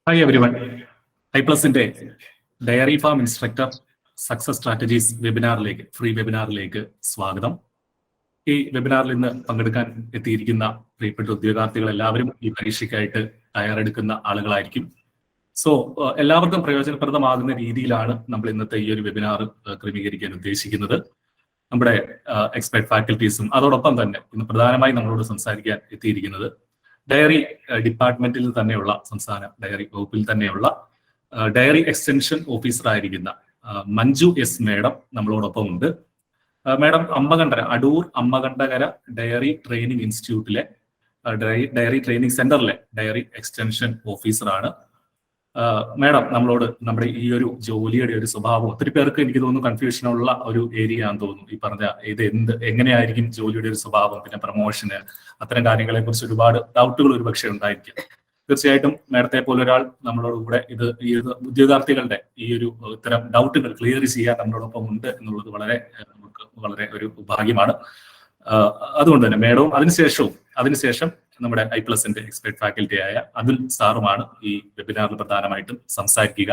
Hi everyone. iPlus in Dairy Farm Instructor Success Strategies വെബിനാറിലേക്ക് free വെബിനാറിലേക്ക് സ്വാഗതം. ഈ വെബിനാറിൽ ഇന്ന് പങ്കെടുക്കാൻ എത്തിയിരിക്കുന്ന പ്രിയപ്പെട്ട ഉദ്യോഗാർത്ഥികൾ എല്ലാവരും ഈ പരീക്ഷയ്ക്കായിട്ട് തയ്യാറെടുക്കുന്ന ആളുകളായിരിക്കും. സോ എല്ലാവർക്കും പ്രയോജനപ്രദമാകുന്ന രീതിയിലാണ് നമ്മൾ ഇന്നത്തെ ഈ ഒരു വെബിനാർ ക്രമീകരിക്കാൻ ഉദ്ദേശിക്കുന്നത്. നമ്മുടെ എക്സ്പെർട്ട് ഫാക്കൽറ്റീസും അതോടൊപ്പം തന്നെ ഇന്ന് പ്രധാനമായി നമ്മളോട് സംസാരിക്കാൻ എത്തിയിരിക്കുന്നത് ഡയറി ഡിപ്പാർട്ട്മെന്റിൽ തന്നെയുള്ള സംസ്ഥാന ഡയറി വകുപ്പിൽ തന്നെയുള്ള ഡയറി എക്സ്റ്റൻഷൻ ഓഫീസർ ആയിരിക്കുന്ന മഞ്ജു എസ് മേഡം നമ്മളോടൊപ്പം ഉണ്ട്. മേഡം അടൂർ അമ്മകണ്ഠകര ഡയറി ട്രെയിനിങ് ഇൻസ്റ്റിറ്റ്യൂട്ടിലെ ഡയറി ട്രെയിനിങ് സെന്ററിലെ ഡയറി എക്സ്റ്റൻഷൻ ഓഫീസറാണ്. മേഡം നമ്മളോട് നമ്മുടെ ഈ ഒരു ജോലിയുടെ ഒരു സ്വഭാവം ഒത്തിരി പേർക്ക് എനിക്ക് തോന്നുന്നു കൺഫ്യൂഷനുള്ള ഒരു ഏരിയ ആണെന്ന് തോന്നുന്നു. ഈ പറഞ്ഞ എങ്ങനെയായിരിക്കും ജോലിയുടെ ഒരു സ്വഭാവം, പിന്നെ പ്രൊമോഷന്, അത്തരം കാര്യങ്ങളെ കുറിച്ച് ഒരുപാട് ഡൗട്ടുകൾ ഒരുപക്ഷെ ഉണ്ടായിരിക്കും. തീർച്ചയായിട്ടും മേഡത്തെ പോലെ ഒരാൾ നമ്മളോട് കൂടെ ഈ ഉദ്യോഗാർത്ഥികളുടെ ഈ ഒരു ഇത്തരം ഡൗട്ടുകൾ ക്ലിയർ ചെയ്യാൻ നമ്മളോടൊപ്പം ഉണ്ട് എന്നുള്ളത് നമുക്ക് വളരെ ഒരു ഭാഗ്യമാണ്. അതുകൊണ്ട് തന്നെ മേഡവും അതിനുശേഷം നമ്മുടെ iPlusന്റെ എക്സ്പെർട്ട് ഫാക്കൽറ്റി ആയ അതുൽ സാറുമാണ് ഈ വെബിനാറിൽ പ്രധാനമായിട്ടും സംസാരിക്കുക.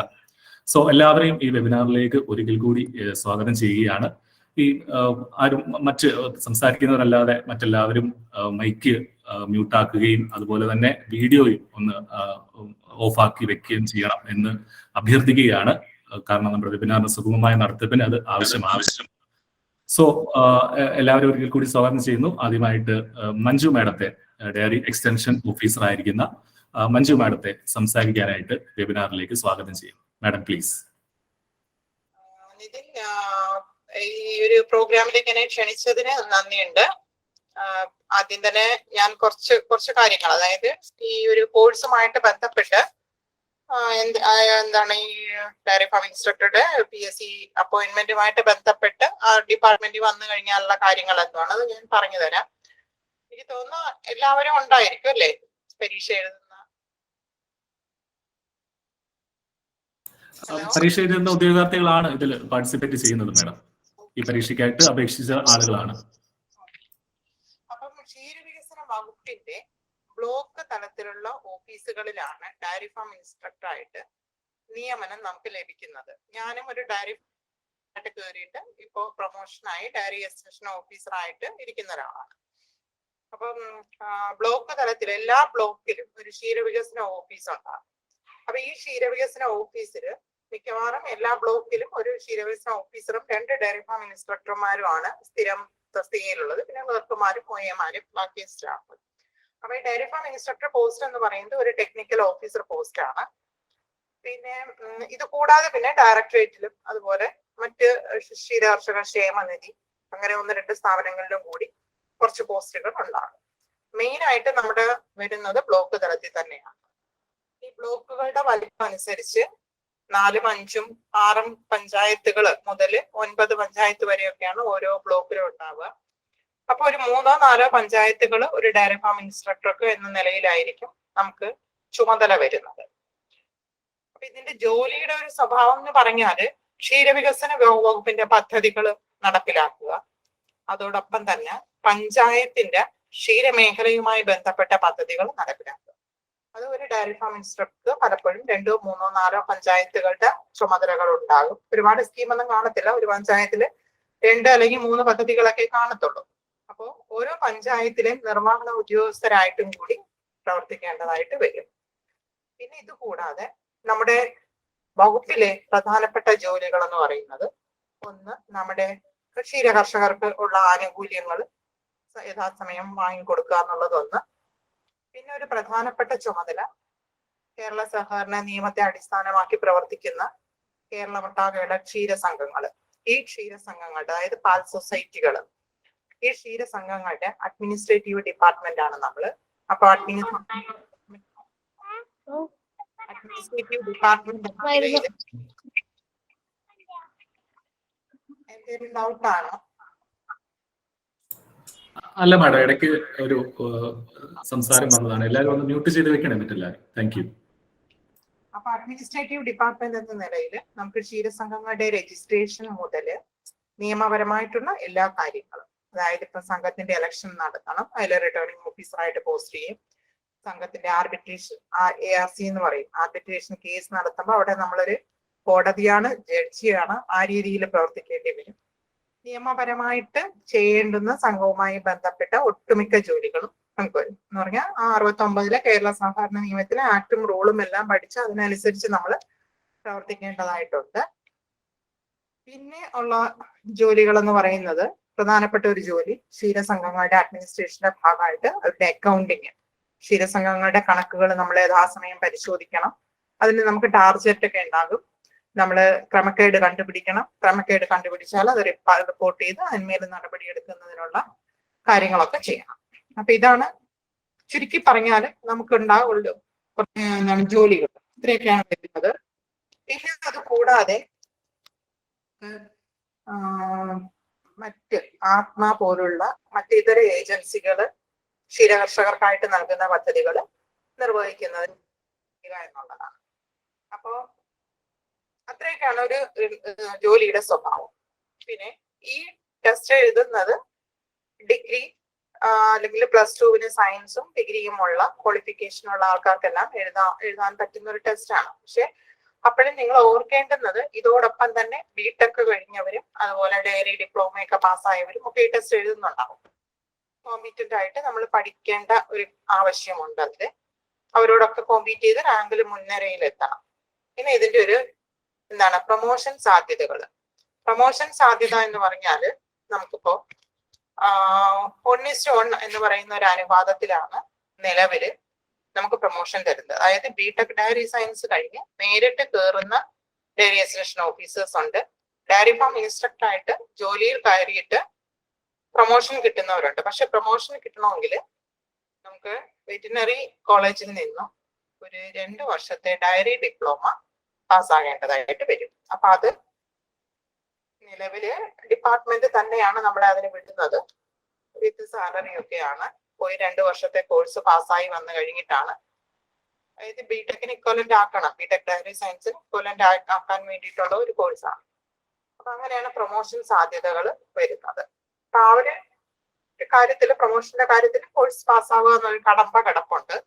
സോ എല്ലാവരെയും ഈ വെബിനാറിലേക്ക് ഒരിക്കൽ കൂടി സ്വാഗതം ചെയ്യുകയാണ്. ഈ മറ്റ് സംസാരിക്കുന്നവരല്ലാതെ മറ്റെല്ലാവരും മൈക്ക് മ്യൂട്ടാക്കുകയും അതുപോലെ തന്നെ വീഡിയോയും ഒന്ന് ഓഫാക്കി വെക്കുകയും ചെയ്യണം എന്ന് അഭ്യർത്ഥിക്കുകയാണ്. കാരണം നമ്മുടെ വെബിനാറിന് സുഗമമായ നടത്തിപ്പിന് അത് ആവശ്യമാണ്. സോ എല്ലാവരും ഒരിക്കൽ കൂടി സ്വാഗതം ചെയ്യുന്നു. ആദ്യമായിട്ട് മഞ്ജു മാഡത്തെ, ഡയറി എക്സ്റ്റൻഷൻ ഓഫീസർ ആയിരിക്കുന്ന മഞ്ജു മാഡത്തെ സംസാരിക്കാനായിട്ട് വെബിനാറിലേക്ക് സ്വാഗതം ചെയ്യും. Madam please. നിതിൻ, ഈ ഒരു പ്രോഗ്രാമിലേക്ക് എന്നെ ക്ഷണിച്ചതിന് നന്ദിയുണ്ട്. ആദ്യം തന്നെ ഞാൻ കുറച്ച് കാര്യങ്ങൾ, അതായത് ഈ ഒരു കോഴ്സുമായിട്ട് ബന്ധപ്പെട്ട് എന്താണ് ഈ ഡയറി ഫാം ഇൻസ്ട്രക്ടറുടെ PSC അപ്പോയിന്റ്മെന്റുമായിട്ട് ബന്ധപ്പെട്ട് ആ ഡിപ്പാർട്ട്മെന്റിൽ വന്നു കഴിഞ്ഞാലുള്ള കാര്യങ്ങൾ എന്താണ് അത് ഞാൻ പറഞ്ഞു തരാം. എനിക്ക് തോന്നുന്നു എല്ലാവരും ഉണ്ടായിരിക്കും അല്ലേ പരീക്ഷ എഴുതുന്ന ഉദ്യോഗാർത്ഥികളാണ് ഇതിൽ പാർട്ടിസിപ്പേറ്റ് ചെയ്യുന്നത് മാഡം. ഈ പരീക്ഷയ്ക്കായിട്ട് അപേക്ഷിച്ച ആളുകളാണ്. അപ്പം ക്ഷീരവികസന വകുപ്പിന്റെ ബ്ലോക്ക് തലത്തിലുള്ള ഓഫീസുകളിലാണ് ഡയറി ഫാം ഇൻസ്ട്രക്ടർ ആയിട്ട് നിയമനം നമുക്ക് ലഭിക്കുന്നത്. ഞാനും ഒരു ഡയറി ആയിട്ട് കയറിയിട്ട് ഇപ്പോ പ്രൊമോഷനായി ഡയറി എക്സ്റ്റൻഷൻ ഓഫീസർ ആയിട്ട് ഇരിക്കുന്ന ഒരാളാണ്. അപ്പം ബ്ലോക്ക് തലത്തിൽ എല്ലാ ബ്ലോക്കിലും ഒരു ക്ഷീരവികസന ഓഫീസ് ഉണ്ടാകും. അപ്പൊ ഈ ക്ഷീരവികസന ഓഫീസില് മിക്കവാറും എല്ലാ ബ്ലോക്കിലും ഒരു ക്ഷീരവികസന ഓഫീസറും 2 ഡയറി ഫാം ഇൻസ്ട്രക്ടർമാരുമാണ് സ്ഥിരം തസ്തികയിലുള്ളത്. പിന്നെ ക്ലർക്കുമാരും OAമാരും ബാക്കി സ്റ്റാഫ്. അപ്പൊ ഈ ഡയറി ഫാം ഇൻസ്ട്രക്ടർ പോസ്റ്റ് എന്ന് പറയുന്നത് ഒരു ടെക്നിക്കൽ ഓഫീസർ പോസ്റ്റ് ആണ്. പിന്നെ ഇത് കൂടാതെ പിന്നെ ഡയറക്ടറേറ്റിലും അതുപോലെ മറ്റ് ക്ഷീരകർഷക ക്ഷേമനിധി അങ്ങനെ 1-2 സ്ഥാപനങ്ങളിലും കൂടി കുറച്ച് പോസ്റ്റുകൾ ഉണ്ടാകും. മെയിൻ ആയിട്ട് നമ്മുടെ വരുന്നത് ബ്ലോക്ക് തലത്തിൽ തന്നെയാണ്. ഈ ബ്ലോക്കുകളുടെ വലിപ്പം അനുസരിച്ച് 4, 5, 6 പഞ്ചായത്തുകൾ മുതൽ 9 പഞ്ചായത്ത് വരെയൊക്കെയാണ് ഓരോ ബ്ലോക്കിലും ഉണ്ടാവുക. അപ്പൊ ഒരു 3 or 4 പഞ്ചായത്തുകൾ ഒരു ഡയറി ഫാം ഇൻസ്ട്രക്ടർക്ക് എന്ന നിലയിലായിരിക്കും നമുക്ക് ചുമതല വരുന്നത്. അപ്പൊ ഇതിന്റെ ജോലിയുടെ ഒരു സ്വഭാവം എന്ന് പറഞ്ഞാല് ക്ഷീരവികസന വകുപ്പിന്റെ പദ്ധതികൾ നടപ്പിലാക്കുക, അതോടൊപ്പം തന്നെ പഞ്ചായത്തിന്റെ ക്ഷീരമേഖലയുമായി ബന്ധപ്പെട്ട പദ്ധതികൾ നടപ്പിലാക്കുക. അത് ഒരു ഡയറി ഫാം ഇൻസ്ട്രക്ടർക്ക് പലപ്പോഴും 2, 3, 4 പഞ്ചായത്തുകളുടെ ചുമതലകൾ ഉണ്ടാകും. ഒരുപാട് സ്കീമൊന്നും കാണത്തില്ല. ഒരു പഞ്ചായത്തില് 2 അല്ലെങ്കിൽ 3 പദ്ധതികളൊക്കെ കാണത്തുള്ളൂ. അപ്പോൾ ഓരോ പഞ്ചായത്തിലെയും നിർവഹണ ഉദ്യോഗസ്ഥരായിട്ടും കൂടി പ്രവർത്തിക്കേണ്ടതായിട്ട് വരും. പിന്നെ ഇത് കൂടാതെ നമ്മുടെ വകുപ്പിലെ പ്രധാനപ്പെട്ട ജോലികൾ എന്ന് പറയുന്നത്, ഒന്ന് നമ്മുടെ ക്ഷീര കർഷകർക്ക് ഉള്ള ആനുകൂല്യങ്ങൾ യഥാസമയം വാങ്ങിക്കൊടുക്കുക എന്നുള്ളതൊന്ന്. പിന്നെ ഒരു പ്രധാനപ്പെട്ട ചുമതല കേരള സഹകരണ നിയമത്തെ അടിസ്ഥാനമാക്കി പ്രവർത്തിക്കുന്ന കേരളമൊട്ടാകെയുള്ള ക്ഷീരസംഘങ്ങൾ, ഈ ക്ഷീരസംഘങ്ങളുടെ അതായത് പാൽ സൊസൈറ്റികൾ, ഈ ക്ഷീരസംഘങ്ങളുടെ അഡ്മിനിസ്ട്രേറ്റീവ് ഡിപ്പാർട്ട്മെന്റ് ആണ് നമ്മള്. അപ്പൊ അഡ്മിനിസ്ട്രേറ്റീവ് ഡിപ്പാർട്ട്മെന്റ് എന്തെങ്കിലും ഡൗട്ടാണോ? അല്ല മാഡം, ഇടയ്ക്ക് ഒരു സംസാരം വന്നതാണ്. എല്ലാവരും ഒന്ന് മ്യൂട്ട് ചെയ്ത് വെക്കണേ മറ്റെല്ലാവരും. Thank you. അപ്പൊ അഡ്മിനിസ്ട്രേറ്റീവ് ഡിപ്പാർട്ട്മെന്റ് എന്ന നിലയിൽ നമുക്ക് ക്ഷീരസംഘങ്ങളുടെ രജിസ്ട്രേഷൻ മുതൽ നിയമപരമായിട്ടുള്ള എല്ലാ കാര്യങ്ങളും, അതായത് ഇപ്പൊ സംഘത്തിന്റെ ഇലക്ഷൻ നടത്തണം, അതിൽ റിട്ടേണിംഗ് ഓഫീസറായിട്ട് പോസ്റ്റ് ചെയ്യും. സംഘത്തിന്റെ ആർബിട്രേഷൻ ARC എന്ന് പറയും. ആർബിട്രേഷൻ കേസ് നടത്തുമ്പോൾ അവിടെ നമ്മളൊരു കോടതിയാണ്, ജഡ്ജിയാണ്, ആ രീതിയിൽ പ്രവർത്തിക്കേണ്ടി വരും. നിയമപരമായിട്ട് ചെയ്യേണ്ടുന്ന സംഘവുമായി ബന്ധപ്പെട്ട ഒട്ടുമിക്ക ജോലികളും നമുക്ക് വരും. എന്ന് പറഞ്ഞാൽ 69 കേരള സാധാരണ നിയമത്തിലെ ആക്ടും റൂളും എല്ലാം പഠിച്ച് അതിനനുസരിച്ച് നമ്മൾ പ്രവർത്തിക്കേണ്ടതായിട്ടുണ്ട്. പിന്നെ ഉള്ള ജോലികൾ എന്ന് പറയുന്നത് പ്രധാനപ്പെട്ട ഒരു ജോലി ക്ഷീരസംഘങ്ങളുടെ അഡ്മിനിസ്ട്രേഷന്റെ ഭാഗമായിട്ട് അവരുടെ അക്കൗണ്ടിങ്, ക്ഷീരസംഘങ്ങളുടെ കണക്കുകൾ നമ്മൾ യഥാസമയം പരിശോധിക്കണം. അതിന് നമുക്ക് ടാർജറ്റ് ഒക്കെ ഉണ്ടാകും. നമ്മൾ ക്രമക്കേട് കണ്ടുപിടിക്കണം. ക്രമക്കേട് കണ്ടുപിടിച്ചാൽ അത് റിപ്പോർട്ട് ചെയ്ത് അതിന്മേൽ നടപടി എടുക്കുന്നതിനുള്ള കാര്യങ്ങളൊക്കെ ചെയ്യണം. അപ്പൊ ഇതാണ് ചുരുക്കി പറഞ്ഞാൽ നമുക്ക് ഉണ്ടാവുള്ളൂ ജോലികൾ. ഇത്രയൊക്കെയാണ് വരുന്നത്. പിന്നെ അത് കൂടാതെ മറ്റ് ആത്മ പോലുള്ള മറ്റിതര ഏജൻസികള് ക്ഷീരകർഷകർക്കായിട്ട് നൽകുന്ന പദ്ധതികൾ നിർവഹിക്കുന്നതിന് എന്നുള്ളതാണ്. അപ്പോ അത്രയൊക്കെയാണ് ഒരു ജോലിയുടെ സ്വഭാവം. പിന്നെ ഈ ടെസ്റ്റ് എഴുതുന്നത് ഡിഗ്രി അല്ലെങ്കിൽ +2 സയൻസും ഡിഗ്രിയും ഉള്ള ക്വാളിഫിക്കേഷനുള്ള ആൾക്കാർക്കെല്ലാം എഴുതാൻ പറ്റുന്ന ഒരു ടെസ്റ്റാണ്. പക്ഷെ അപ്പോഴും നിങ്ങൾ ഓർക്കേണ്ടുന്നത് ഇതോടൊപ്പം തന്നെ ബിടെക് കഴിഞ്ഞവരും അതുപോലെ ഡയറി ഡിപ്ലോമയൊക്കെ പാസ്സായവരും ഒക്കെ ഈ ടെസ്റ്റ് എഴുതുന്നുണ്ടാവും. കോമ്പീറ്റന്റ് ആയിട്ട് നമ്മൾ പഠിക്കേണ്ട ഒരു ആവശ്യമുണ്ട്. അതിൽ അവരോടൊക്കെ കോമ്പീറ്റ് ചെയ്ത് റാങ്കിൽ മുൻനിരയിൽ എത്തണം. പിന്നെ ഇതിന്റെ ഒരു പ്രൊമോഷൻ സാധ്യതകൾ. പ്രൊമോഷൻ സാധ്യത എന്ന് പറഞ്ഞാൽ നമുക്കിപ്പോ 1:1 എന്ന് പറയുന്ന ഒരു അനുപാതത്തിലാണ് നിലവില് നമുക്ക് പ്രൊമോഷൻ തരുന്നത്. അതായത് ബിടെക് ഡയറി സയൻസ് കഴിഞ്ഞ് നേരിട്ട് കയറുന്ന ഡയറി അസിസ്റ്റന്റ് ഓഫീസേഴ്സ് ഉണ്ട്. ഡയറി ഫാം ഇൻസ്ട്രക്ടർ ആയിട്ട് ജോലിയിൽ കയറിയിട്ട് പ്രൊമോഷൻ കിട്ടുന്നവരുണ്ട്. പക്ഷെ പ്രൊമോഷൻ കിട്ടണമെങ്കിൽ നമുക്ക് വെറ്റിനറി കോളേജിൽ നിന്നും ഒരു 2 വർഷത്തെ ഡയറി ഡിപ്ലോമ പാസ്സാകേണ്ടതായിട്ട് വരും. അപ്പൊ അത് നിലവില് ഡിപ്പാർട്ട്മെന്റ് തന്നെയാണ് നമ്മളെ അതിന് വിടുന്നത്. വിത്ത് സാലറി ഒക്കെയാണ്. പോയി 2 വർഷത്തെ കോഴ്സ് പാസ്സായി വന്നു കഴിഞ്ഞിട്ടാണ്, അതായത് ബിടെക്കിന് ഇക്വലന്റ് ആക്കണം, ബിടെക് ഡയറി സയൻസിന് ഇക്വലന്റ് ആക്കാൻ വേണ്ടിയിട്ടുള്ള ഒരു കോഴ്സാണ്. അപ്പൊ അങ്ങനെയാണ് പ്രൊമോഷൻ സാധ്യതകൾ വരുന്നത്. അപ്പൊ ആ ഒരു കാര്യത്തിൽ, പ്രൊമോഷന്റെ കാര്യത്തിൽ കോഴ്സ് പാസ്സാവുക എന്നൊരു കടമ്പ കിടപ്പുണ്ട്.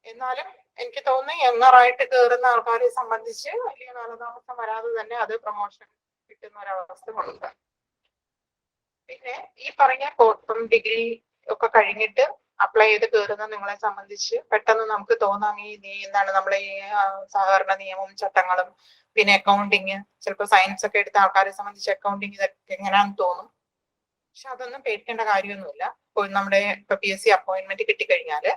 എന്നാലും എനിക്ക് തോന്നുന്നു യങ്ങറായിട്ട് കയറുന്ന ആൾക്കാരെ സംബന്ധിച്ച് വലിയ കാലതാമസം വരാതെ തന്നെ അത് പ്രൊമോഷൻ കിട്ടുന്ന ഒരവസ്ഥ ഉണ്ട്. പിന്നെ ഈ പറഞ്ഞ ഡിഗ്രി ഒക്കെ കഴിഞ്ഞിട്ട് അപ്ലൈ ചെയ്ത് കയറുന്ന നിങ്ങളെ സംബന്ധിച്ച് പെട്ടെന്ന് നമുക്ക് തോന്നാം നമ്മളെ ഈ സഹകരണ നിയമവും ചട്ടങ്ങളും പിന്നെ അക്കൗണ്ടിങ്, ചിലപ്പോൾ സയൻസ് ഒക്കെ എടുത്ത ആൾക്കാരെ സംബന്ധിച്ച് അക്കൗണ്ടിങ് ഇതൊക്കെ എങ്ങനെയാണെന്ന് തോന്നും. പക്ഷെ അതൊന്നും പേടിക്കേണ്ട കാര്യമൊന്നുമില്ല. ഇപ്പോൾ നമ്മുടെ ഇപ്പൊ PSC അപ്പോയിന്റ്മെന്റ് കിട്ടിക്കഴിഞ്ഞാല്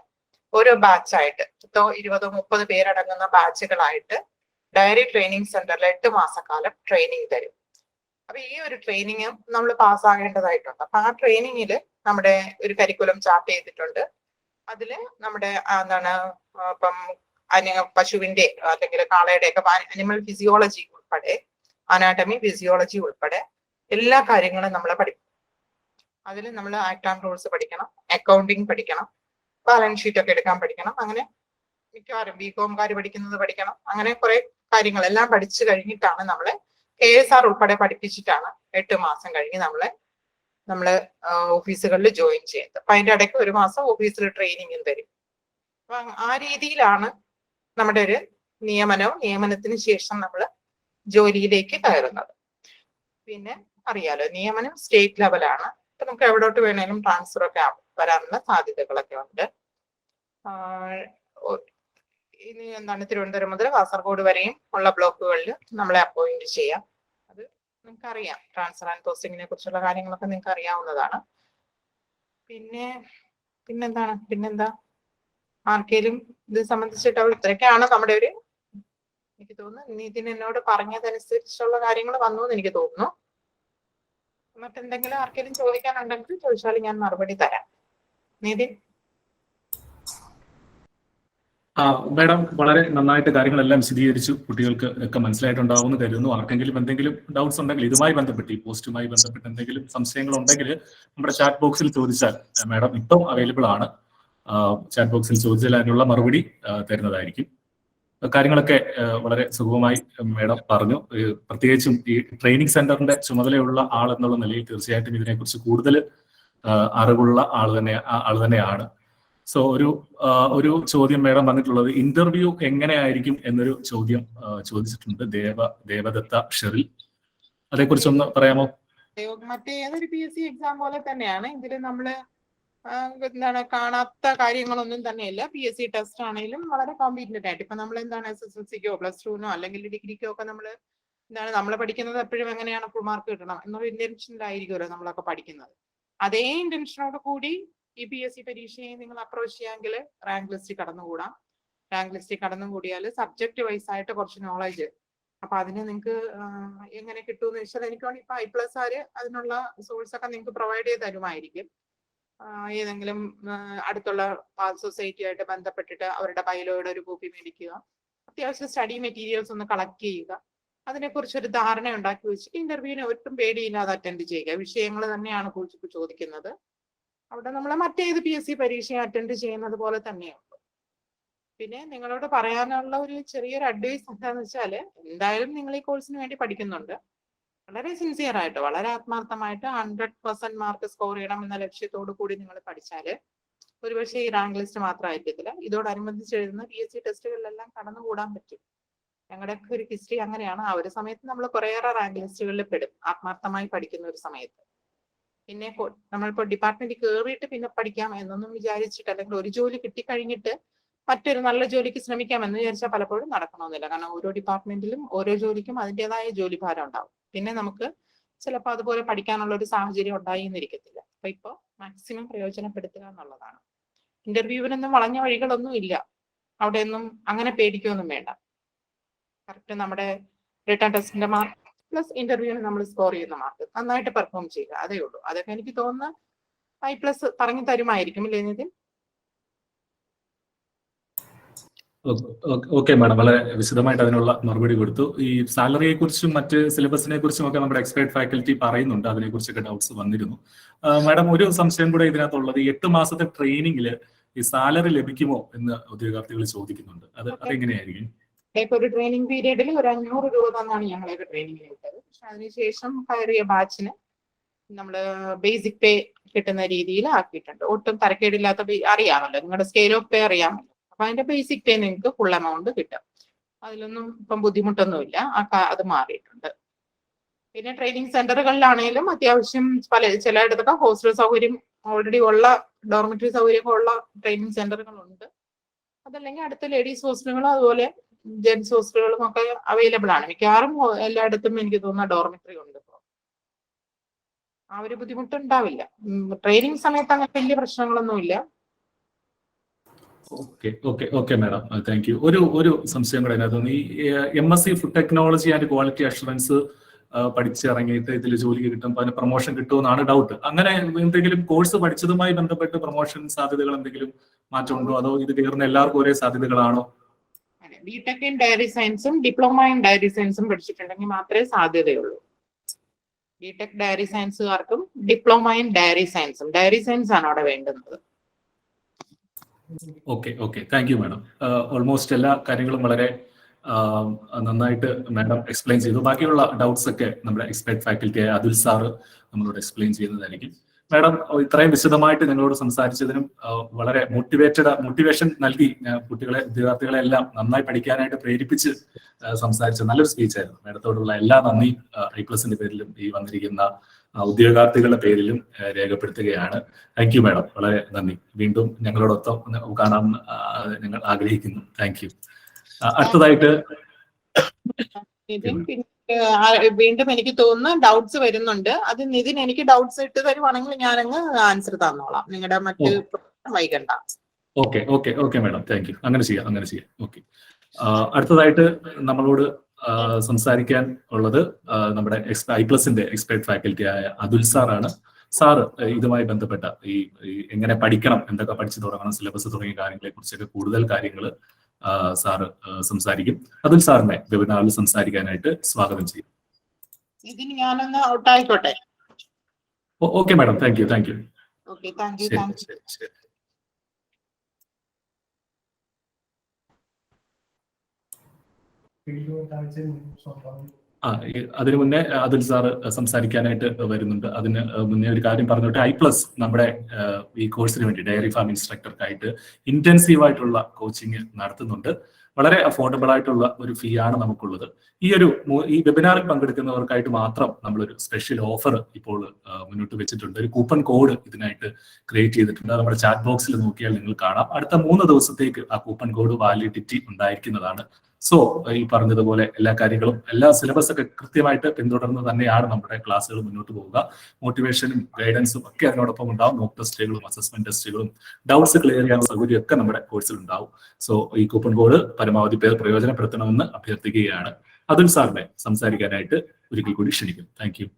ഓരോ ബാച്ചായിട്ട് 20-30 പേരടങ്ങുന്ന ബാച്ചുകളായിട്ട് ഡയറി ട്രെയിനിങ് സെന്ററിൽ 8 മാസക്കാലം ട്രെയിനിങ് തരും. അപ്പൊ ഈ ഒരു ട്രെയിനിങ് നമ്മൾ പാസ്സാകേണ്ടതായിട്ടുണ്ട്. അപ്പൊ ആ ട്രെയിനിങ്ങിൽ നമ്മുടെ ഒരു കരിക്കുലം ചാർട്ട് ചെയ്തിട്ടുണ്ട്. അതില് നമ്മുടെ ഇപ്പം പശുവിന്റെ അല്ലെങ്കിൽ കാളയുടെ ഒക്കെ അനിമൽ ഫിസിയോളജി ഉൾപ്പെടെ, അനാട്ടമി, ഫിസിയോളജി ഉൾപ്പെടെ എല്ലാ കാര്യങ്ങളും നമ്മൾ പഠിക്കും. അതിൽ നമ്മൾ ആക്ട് ആൻഡ് റൂൾസ് പഠിക്കണം, അക്കൗണ്ടിങ് പഠിക്കണം, ബാലൻസ് ഷീറ്റ് ഒക്കെ എടുക്കാൻ പഠിക്കണം. അങ്ങനെ മിക്കവാറും ബികോംകാർ പഠിക്കുന്നത് പഠിക്കണം. അങ്ങനെ കുറെ കാര്യങ്ങളെല്ലാം പഠിച്ചു കഴിഞ്ഞിട്ടാണ് നമ്മളെ KSR ഉൾപ്പെടെ പഠിപ്പിച്ചിട്ടാണ് 8 മാസം കഴിഞ്ഞ് നമ്മള് ഓഫീസുകളിൽ ജോയിൻ ചെയ്യുന്നത്. അപ്പൊ അതിന്റെ ഇടയ്ക്ക് 1 മാസം ഓഫീസിൽ ട്രെയിനിങ്ങും തരും. അപ്പൊ ആ രീതിയിലാണ് നമ്മുടെ ഒരു നിയമനത്തിന് ശേഷം നമ്മൾ ജോലിയിലേക്ക് കയറുന്നത്. പിന്നെ അറിയാലോ, നിയമനം സ്റ്റേറ്റ് ലെവലാണ്. അപ്പൊ നമുക്ക് എവിടോട്ട് വേണേലും ട്രാൻസ്ഫർ ഒക്കെ വരാനുള്ള സാധ്യതകളൊക്കെ ഉണ്ട്. ഇനി തിരുവനന്തപുരം മുതൽ കാസർഗോഡ് വരെയും ഉള്ള ബ്ലോക്കുകളിൽ നമ്മളെ അപ്പോയിന്റ് ചെയ്യാം. അത് നിങ്ങൾക്ക് അറിയാം. ട്രാൻസ്ഫർ ആൻഡ് പോസ്റ്റിങ്ങിനെ കുറിച്ചുള്ള കാര്യങ്ങളൊക്കെ നിങ്ങൾക്ക് അറിയാവുന്നതാണ്. പിന്നെന്താ ആർക്കെങ്കിലും ഇത് സംബന്ധിച്ചിട്ട് ഇത്രയൊക്കെയാണ് നമ്മുടെ ഒരു, എനിക്ക് തോന്നുന്നു നിതിൻ എന്നോട് പറഞ്ഞതനുസരിച്ചുള്ള കാര്യങ്ങൾ വന്നു എന്ന് എനിക്ക് തോന്നുന്നു. മറ്റെന്തെങ്കിലും ആർക്കെങ്കിലും ചോദിക്കാനുണ്ടെങ്കിൽ ചോദിച്ചാൽ ഞാൻ മറുപടി തരാം. നിതിൻ? മാഡം വളരെ നന്നായിട്ട് കാര്യങ്ങളെല്ലാം വിശദീകരിച്ചു. കുട്ടികൾക്ക് ഒക്കെ മനസ്സിലായിട്ടുണ്ടാവുമെന്ന് കരുതുന്നു. ആർക്കെങ്കിലും എന്തെങ്കിലും ഡൗട്ട്സ് ഉണ്ടെങ്കിൽ ഇതുമായി ബന്ധപ്പെട്ട്, ഈ പോസ്റ്റുമായി ബന്ധപ്പെട്ട് എന്തെങ്കിലും സംശയങ്ങൾ ഉണ്ടെങ്കിൽ നമ്മുടെ ചാറ്റ് ബോക്സിൽ ചോദിച്ചാൽ മാഡം ഇപ്പം അവൈലബിൾ ആണ്. ചാറ്റ് ബോക്സിൽ ചോദിച്ചാൽ അതിനുള്ള മറുപടി തരുന്നതായിരിക്കും. കാര്യങ്ങളൊക്കെ വളരെ സുഗമമായി മാഡം പറഞ്ഞു. പ്രത്യേകിച്ചും ഈ ട്രെയിനിങ് സെന്ററിന്റെ ചുമതലയുള്ള ആൾ എന്നുള്ള നിലയിൽ തീർച്ചയായിട്ടും ഇതിനെക്കുറിച്ച് കൂടുതൽ അറിവുള്ള ആൾ തന്നെയാണ്. സോ ഒരു ചോദ്യം മേഡം വന്നിട്ടുള്ളത് ഇന്റർവ്യൂ എങ്ങനെയായിരിക്കും എന്നൊരു ചോദ്യം ചോദിച്ചിട്ടുണ്ട് ദേവദത്ത ഷെറിൽ. അതേക്കുറിച്ചൊന്ന് പറയാമോ? മറ്റേ ഏതൊരു PSC എക്സാം പോലെ തന്നെയാണ്. ഇതിൽ നമ്മള് എന്താണ് കാണാത്ത കാര്യങ്ങളൊന്നും തന്നെയല്ല. PSC ടെസ്റ്റ് ആണെങ്കിലും വളരെ കോമ്പീറ്റന്റ് ആയിട്ട് ഇപ്പൊ നമ്മൾ എന്താണ് SSLCക്കോ +2നോ അല്ലെങ്കിൽ ഡിഗ്രിക്കോ ഒക്കെ നമ്മൾ പഠിക്കുന്നത് എപ്പോഴും എങ്ങനെയാണ് ഫുൾ മാർക്ക് കിട്ടണം എന്നൊരു ഇന്റൻഷനിലായിരിക്കുമല്ലോ നമ്മളൊക്കെ പഠിക്കുന്നത്. അതേ ഇന്റൻഷനോട് കൂടി ഈ PSC പരീക്ഷയെ നിങ്ങൾ അപ്രോച്ച് ചെയ്യാമെങ്കിൽ റാങ്ക് ലിസ്റ്റിൽ കടന്നുകൂടാം. റാങ്ക് ലിസ്റ്റിൽ കടന്നുകൂടിയാൽ സബ്ജക്ട് വൈസ് ആയിട്ട് കുറച്ച് നോളജ്, അപ്പൊ അതിന് നിങ്ങൾക്ക് എങ്ങനെ കിട്ടുമെന്ന് വെച്ചാൽ എനിക്ക് വേണമെങ്കിൽ ഇപ്പൊ iPlus അതിനുള്ള സോഴ്സ് ഒക്കെ നിങ്ങൾക്ക് പ്രൊവൈഡ് ചെയ്ത് തരുമായിരിക്കും. ഏതെങ്കിലും അടുത്തുള്ള സൊസൈറ്റി ആയിട്ട് ബന്ധപ്പെട്ടിട്ട് അവരുടെ ബയോയുടെ ഒരു കോപ്പി മേടിക്കുക, അത്യാവശ്യം സ്റ്റഡി മെറ്റീരിയൽസ് ഒന്ന് കളക്ട് ചെയ്യുക, അതിനെക്കുറിച്ച് ഒരു ധാരണ ഉണ്ടാക്കി വെച്ചിട്ട് ഇന്റർവ്യൂവിനെ ഒട്ടും പേടിയില്ലാതെ അറ്റൻഡ് ചെയ്യുക. വിഷയങ്ങൾ തന്നെയാണ് ചോദിക്കുന്നത്. അവിടെ നമ്മൾ മറ്റേത് PSC പരീക്ഷയും അറ്റൻഡ് ചെയ്യുന്നത് പോലെ തന്നെയാണ്. പിന്നെ നിങ്ങളോട് പറയാനുള്ള ഒരു ചെറിയൊരു അഡ്വൈസ് എന്താന്ന് വെച്ചാൽ, എന്തായാലും നിങ്ങൾ ഈ കോഴ്സിന് വേണ്ടി പഠിക്കുന്നുണ്ട്, വളരെ സിൻസിയർ ആയിട്ട് വളരെ ആത്മാർത്ഥമായിട്ട് 100% മാർക്ക് സ്കോർ ചെയ്യണം എന്ന ലക്ഷ്യത്തോടു കൂടി നിങ്ങൾ പഠിച്ചാല് ഒരുപക്ഷെ ഈ റാങ്ക് ലിസ്റ്റ് മാത്രമായിരിക്കത്തില്ല, ഇതോടനുബന്ധിച്ച് എഴുതുന്ന PSC ടെസ്റ്റുകളിലെല്ലാം കടന്നുകൂടാൻ പറ്റും. ഞങ്ങളുടെയൊക്കെ ഒരു ഹിസ്റ്ററി അങ്ങനെയാണ്. ആ ഒരു സമയത്ത് നമ്മൾ കുറേയേറെ റാങ്ക് ലിസ്റ്റുകളിൽ പെടും ആത്മാർത്ഥമായി പഠിക്കുന്ന ഒരു സമയത്ത്. പിന്നെ നമ്മളിപ്പോൾ ഡിപ്പാർട്ട്മെന്റ് കയറിയിട്ട് പിന്നെ പഠിക്കാം എന്നൊന്നും വിചാരിച്ചിട്ട്, അല്ലെങ്കിൽ ഒരു ജോലി കിട്ടിക്കഴിഞ്ഞിട്ട് മറ്റൊരു നല്ല ജോലിക്ക് ശ്രമിക്കാമെന്ന് വിചാരിച്ചാൽ പലപ്പോഴും നടക്കണമെന്നില്ല. കാരണം ഓരോ ഡിപ്പാർട്ട്മെന്റിലും ഓരോ ജോലിക്കും അതിൻ്റെതായ ജോലിഭാരം ഉണ്ടാവും. പിന്നെ നമുക്ക് ചിലപ്പോൾ അതുപോലെ പഠിക്കാനുള്ള ഒരു സാഹചര്യം ഉണ്ടായി എന്നിരിക്കത്തില്ല. അപ്പൊ ഇപ്പോൾ മാക്സിമം പ്രയോജനപ്പെടുത്തുക എന്നുള്ളതാണ്. ഇന്റർവ്യൂവിനൊന്നും വളഞ്ഞ വഴികളൊന്നും ഇല്ല. അവിടെയൊന്നും അങ്ങനെ പേടിക്കുകയൊന്നും വേണ്ട. കറക്റ്റ് നമ്മുടെ റിട്ടേൺ ടെസ്റ്റിന്റെ മാർക്ക് പ്ലസ് ഇന്റർവ്യൂവിന് നമ്മൾ സ്കോർ ചെയ്യുന്ന മാർക്ക് നന്നായിട്ട് പെർഫോം ചെയ്യുക, അതേ ഉള്ളൂ. അതൊക്കെ എനിക്ക് തോന്നുന്നു iPlus പറഞ്ഞു തരുമായിരിക്കും ഇല്ലേ നിതിൻ? ഓക്കെ മാഡം, വളരെ വിശദമായിട്ട് അതിനുള്ള മറുപടി കൊടുത്തു. ഈ സാലറിയെ കുറിച്ചും മറ്റ് സിലബസിനെ കുറിച്ചും ഒക്കെ നമ്മുടെ എക്സ്പേർട്ട് ഫാക്കൽറ്റി പറയുന്നുണ്ട്, അതിനെ കുറിച്ചൊക്കെ ഡൗട്ട്സ് വന്നിരുന്നു. മാഡം, ഒരു സംശയം കൂടെ ഇതിനകത്തുള്ളത്, 8 മാസത്തെ ട്രെയിനിങ്ങിൽ ഈ സാലറി ലഭിക്കുമോ എന്ന് ഉദ്യോഗാർത്ഥികൾ ചോദിക്കുന്നുണ്ട്. അതെങ്ങനെയായിരിക്കും? ഇപ്പൊ ഒരു ട്രെയിനിങ് പീരീഡിൽ ഒരു 500 രൂപ തന്നാണ് ഞങ്ങളൊക്കെ ട്രെയിനിങ് കിട്ടത്. പക്ഷെ അതിനുശേഷം കയറിയ ബാച്ചിന് നമ്മൾ ബേസിക് പേ കിട്ടുന്ന രീതിയിൽ ആക്കിയിട്ടുണ്ട്. ഒട്ടും തരക്കേടില്ലാത്ത അറിയാമല്ലോ, നിങ്ങളുടെ സ്കെയിൽ ഓഫ് പേ അറിയാമല്ലോ. അപ്പൊ അതിന്റെ ബേസിക് പേ നിങ്ങൾക്ക് ഫുൾ എമൗണ്ട് കിട്ടും. അതിലൊന്നും ഇപ്പം ബുദ്ധിമുട്ടൊന്നുമില്ല, അത് മാറിയിട്ടുണ്ട്. പിന്നെ ട്രെയിനിങ് സെന്ററുകളിലാണെങ്കിലും അത്യാവശ്യം ചിലയിടത്തൊക്കെ ഹോസ്റ്റൽ സൗകര്യം ഓൾറെഡി ഉള്ള ഡോർമെറ്ററി സൗകര്യമൊക്കെ ഉള്ള ട്രെയിനിങ് സെന്ററുകളുണ്ട്. അതല്ലെങ്കിൽ അടുത്ത ലേഡീസ് ഹോസ്റ്റലുകളും അതുപോലെ ജെന്റ്സ് ഹോസ്റ്റലുകളും ഒക്കെ അവൈലബിൾ ആണ്. മിക്കവാറും എല്ലായിടത്തും എനിക്ക് തോന്നുന്ന ഡോർമെറ്ററി ഉണ്ട്. ആ ഒരു ബുദ്ധിമുട്ടുണ്ടാവില്ല. ട്രെയിനിങ് സമയത്ത് അങ്ങനെ വലിയ പ്രശ്നങ്ങളൊന്നുമില്ല. Okay madam, thank you. ഒരു സംശയം കൂടെ അതിനകത്ത്, ഈ MSc food technology and quality assurance പഠിച്ചിറങ്ങിയിട്ട് ഇതിൽ ജോലി കിട്ടുമ്പോൾ അതിന് പ്രൊമോഷൻ കിട്ടുമെന്നാണ് ഡൗട്ട്. അങ്ങനെ എന്തെങ്കിലും കോഴ്സ് പഠിച്ചതുമായി ബന്ധപ്പെട്ട് പ്രൊമോഷൻ സാധ്യതകൾ എന്തെങ്കിലും മാറ്റമുണ്ടോ, അതോ ഇത് കയറുന്ന എല്ലാവർക്കും ഒരേ സാധ്യതകളാണോ? ബിടെക് ഇൻ ഡയറി സയൻസും ഡിപ്ലോമ ഇൻ ഡയറി സയൻസും പഠിച്ചിട്ടുണ്ടെങ്കിൽ മാത്രമേ സാധ്യതയുള്ളൂ. ബിടെക് ഡയറി സയൻസുകാർക്കും ഡിപ്ലോമ ഇൻ ഡയറി സയൻസ് ആണ് അവിടെ വേണ്ടുന്നത്. Okay thank you madam. Almost എല്ലാ കാര്യങ്ങളും വളരെ നന്നായിട്ട് മാഡം എക്സ്പ്ലെയിൻ ചെയ്തു. ബാക്കിയുള്ള ഡൗട്ട്സ് ഒക്കെ നമ്മുടെ എക്സ്പെർട്ട് ഫാക്കൽറ്റിയായ അതുൽ സാറ് നമ്മളോട് എക്സ്പ്ലെയിൻ ചെയ്യുന്നതായിരിക്കും. മാഡം, ഇത്രയും വിശദമായിട്ട് ഞങ്ങളോട് സംസാരിച്ചതിനും വളരെ മോട്ടിവേഷൻ നൽകി വിദ്യാർത്ഥികളെ എല്ലാം നന്നായി പഠിക്കാനായിട്ട് പ്രേരിപ്പിച്ച് സംസാരിച്ച നല്ലൊരു സ്പീച്ചായിരുന്നു. മാഡത്തോടുള്ള എല്ലാ നന്ദിയും iPlusന്റെ പേരിലും ഈ വന്നിരിക്കുന്ന ഉദ്യോഗാർത്ഥികളുടെ പേരിലും രേഖപ്പെടുത്തുകയാണ്. താങ്ക് യു മാഡം, വളരെ നന്ദി. വീണ്ടും ഞങ്ങളോടൊപ്പം കാണാൻ ഞങ്ങൾ ആഗ്രഹിക്കുന്നു. Thank you. അടുത്തതായിട്ട് വീണ്ടും എനിക്ക് തോന്നുന്നു ഡൗട്ട്സ് വരുന്നുണ്ട്. അത് നിതിൻ എനിക്ക് ഡൗട്ട്സ് ഇട്ട് തരുവാണെങ്കിൽ ഞാനങ്ങ് ആൻസർ തന്നോളാം. നിങ്ങളുടെ മറ്റ് വൈകണ്ട. Okay madam, thank you. അങ്ങനെ ചെയ്യാം. ഓക്കെ. അടുത്തതായിട്ട് നമ്മളോട് സംസാരിക്കാൻ ഉള്ളത് നമ്മുടെ iPlusന്റെ എക്സ്പെർട്ട് ഫാക്കൽറ്റി ആയ അതുൽ സാറാണ്. സാറ് ഇതുമായി ബന്ധപ്പെട്ട ഈ എങ്ങനെ പഠിക്കണം, എന്തൊക്കെ പഠിച്ചു തുടങ്ങണം, സിലബസ് തുടങ്ങിയ കാര്യങ്ങളെ കുറിച്ചൊക്കെ കൂടുതൽ കാര്യങ്ങൾ സാറ് സംസാരിക്കും. അതുൽ സാറിനെ വെബിനാറിൽ സംസാരിക്കാനായിട്ട് സ്വാഗതം ചെയ്യും. ഇതിന് ഞാനൊന്ന് ഔട്ട് ആയിക്കോട്ടെ? Okay madam, thank U. Okay, thank U. ശരി. വീഡിയോ കാണിച്ചു അതിനു മുന്നേ അതിൽ സാറ് സംസാരിക്കാനായിട്ട് വരുന്നുണ്ട്. അതിന് മുന്നേ ഒരു കാര്യം പറഞ്ഞോട്ടെ. iPlus നമ്മുടെ ഈ കോഴ്സിന് വേണ്ടി ഡയറി ഫാം ഇൻസ്ട്രക്ടർക്കായിട്ട് ഇന്റൻസീവ് ആയിട്ടുള്ള കോച്ചിങ് നടത്തുന്നുണ്ട്. വളരെ അഫോർഡബിൾ ആയിട്ടുള്ള ഒരു ഫീ ആണ് നമുക്കുള്ളത്. ഈ വെബിനാറിൽ പങ്കെടുക്കുന്നവർക്കായിട്ട് മാത്രം നമ്മളൊരു സ്പെഷ്യൽ ഓഫർ ഇപ്പോൾ മുന്നോട്ട് വെച്ചിട്ടുണ്ട്. ഒരു കൂപ്പൺ കോഡ് ഇതിനായിട്ട് ക്രിയേറ്റ് ചെയ്തിട്ടുണ്ട്. നമ്മുടെ ചാറ്റ് ബോക്സിൽ നോക്കിയാൽ നിങ്ങൾ കാണാം. അടുത്ത 3 ദിവസത്തേക്ക് ആ കൂപ്പൺ കോഡ് വാലിഡിറ്റി ഉണ്ടായിരിക്കുന്നതാണ്. സോ ഈ പറഞ്ഞതുപോലെ എല്ലാ കാര്യങ്ങളും, എല്ലാ സിലബസ് ഒക്കെ കൃത്യമായിട്ട് പിന്തുടർന്ന് തന്നെയാണ് നമ്മുടെ ക്ലാസ്സുകൾ മുന്നോട്ട് പോവുക. മോട്ടിവേഷനും ഗൈഡൻസും ഒക്കെ അതിനോടൊപ്പം ഉണ്ടാവും. മോക്ക് ടെസ്റ്റുകളും അസസ്മെന്റ് ടെസ്റ്റുകളും ഡൗട്ട്സ് ക്ലിയർ ചെയ്യാനുള്ള സൗകര്യം ഒക്കെ നമ്മുടെ കോഴ്സിൽ ഉണ്ടാവും. സോ ഈ കൂപ്പൺ കോഡ് പരമാവധി പേർ പ്രയോജനപ്പെടുത്തണമെന്ന് അഭ്യർത്ഥിക്കുകയാണ്. അതുൽ സാറിനെ സംസാരിക്കാനായിട്ട് ഒരിക്കൽ കൂടി ക്ഷണിക്കും. Thank you.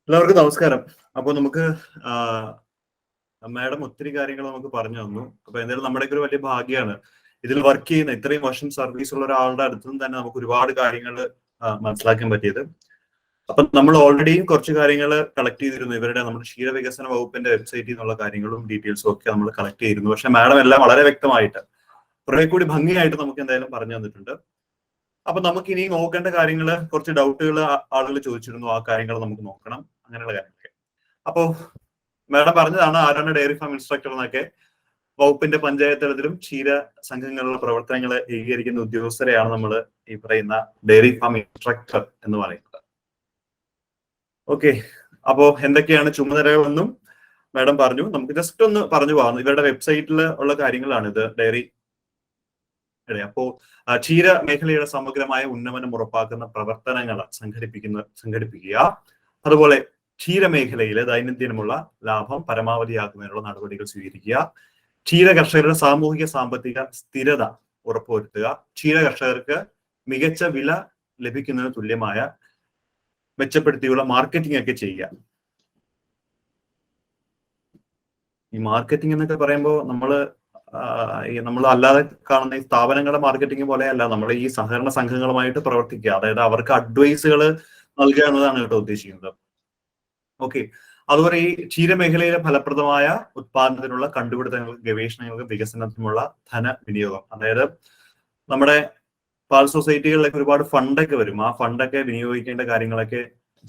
എല്ലാവർക്കും നമസ്കാരം. അപ്പോൾ നമുക്ക് മാഡം ഒത്തിരി കാര്യങ്ങൾ നമുക്ക് പറഞ്ഞു തന്നു. അപ്പൊ എന്തായാലും നമ്മുടെയൊക്കെ ഒരു വലിയ ഭാഗ്യമാണ് ഇതിൽ വർക്ക് ചെയ്യുന്ന ഇത്രയും വർഷം സർവീസ് ഉള്ള ഒരാളുടെ അടുത്ത് നിന്ന് തന്നെ നമുക്ക് ഒരുപാട് കാര്യങ്ങൾ മനസ്സിലാക്കാൻ പറ്റിയത്. അപ്പൊ നമ്മൾ ഓൾറെഡി കുറച്ച് കാര്യങ്ങൾ കളക്ട് ചെയ്തിരുന്നു. നമ്മുടെ ക്ഷീരവികസന വകുപ്പിന്റെ വെബ്സൈറ്റിൽ നിന്നുള്ള കാര്യങ്ങളും ഡീറ്റെയിൽസും ഒക്കെ നമ്മൾ കളക്ട് ചെയ്തിരുന്നു. പക്ഷെ മാഡം എല്ലാം വളരെ വ്യക്തമായിട്ട് കുറെ കൂടി ഭംഗിയായിട്ട് നമുക്ക് എന്തായാലും പറഞ്ഞു തന്നിട്ടുണ്ട്. അപ്പൊ നമുക്ക് ഇനി നോക്കേണ്ട കാര്യങ്ങൾ, കുറച്ച് ഡൗട്ടുകൾ ആളുകൾ ചോദിച്ചിരുന്നു, ആ കാര്യങ്ങൾ നമുക്ക് നോക്കണം, അങ്ങനെയുള്ള കാര്യങ്ങളൊക്കെ. അപ്പോ മാഡം പറഞ്ഞതാണ് ആരാണ് ഡയറി ഫാം ഇൻസ്ട്രക്ടർ എന്നൊക്കെ. വകുപ്പിന്റെ പഞ്ചായത്ത് തലത്തിലും ക്ഷീര സംഘങ്ങളിലുള്ള പ്രവർത്തനങ്ങൾ ഏകീകരിക്കുന്ന ഉദ്യോഗസ്ഥരെയാണ് നമ്മൾ ഈ പറയുന്ന ഡയറി ഫാം ഇൻസ്ട്രക്ടർ എന്ന് പറയുന്നത്. ഓക്കെ, അപ്പോ എന്തൊക്കെയാണ് ചുമതലകളെന്നും മാഡം പറഞ്ഞു. നമുക്ക് ജസ്റ്റ് ഒന്ന് പറഞ്ഞു പോകാം. ഇവരുടെ വെബ്സൈറ്റിൽ ഉള്ള കാര്യങ്ങളാണ് ഇത്. ഡയറി അപ്പോ ക്ഷീര മേഖലയുടെ സമഗ്രമായ ഉന്നമനം ഉറപ്പാക്കുന്ന പ്രവർത്തനങ്ങൾ സംഘടിപ്പിക്കുക. അതുപോലെ ക്ഷീരമേഖലയിലെ ദൈനംദിനമുള്ള ലാഭം പരമാവധിയാക്കുന്നതിനുള്ള നടപടികൾ സ്വീകരിക്കുക. ക്ഷീര കർഷകരുടെ സാമൂഹിക സാമ്പത്തിക സ്ഥിരത ഉറപ്പുവരുത്തുക. ക്ഷീര കർഷകർക്ക് മികച്ച വില ലഭിക്കുന്നതിന് തുല്യമായ മെച്ചപ്പെടുത്തിയുള്ള മാർക്കറ്റിംഗ് ഒക്കെ ചെയ്യുക. ഈ മാർക്കറ്റിംഗ് എന്നൊക്കെ പറയുമ്പോൾ നമ്മൾ അല്ലാതെ കാണുന്ന ഈ സ്ഥാപനങ്ങളുടെ മാർക്കറ്റിംഗ് പോലെയല്ല, നമ്മൾ ഈ സഹകരണ സംഘങ്ങളുമായിട്ട് പ്രവർത്തിക്കുക. അതായത് അവർക്ക് അഡ്വൈസുകൾ നൽകുക എന്നതാണ് കേട്ടോ ഉദ്ദേശിക്കുന്നത്. ഓക്കെ, അതുപോലെ ഈ ക്ഷീരമേഖലയിലെ ഫലപ്രദമായ ഉത്പാദനത്തിനുള്ള കണ്ടുപിടുത്തങ്ങൾക്ക്, ഗവേഷണങ്ങൾക്ക്, വികസനത്തിനുള്ള ധനവിനിയോഗം. അതായത് നമ്മുടെ പാൽ സൊസൈറ്റികളിലൊക്കെ ഒരുപാട് ഫണ്ടൊക്കെ വരും. ആ ഫണ്ടൊക്കെ വിനിയോഗിക്കേണ്ട കാര്യങ്ങളൊക്കെ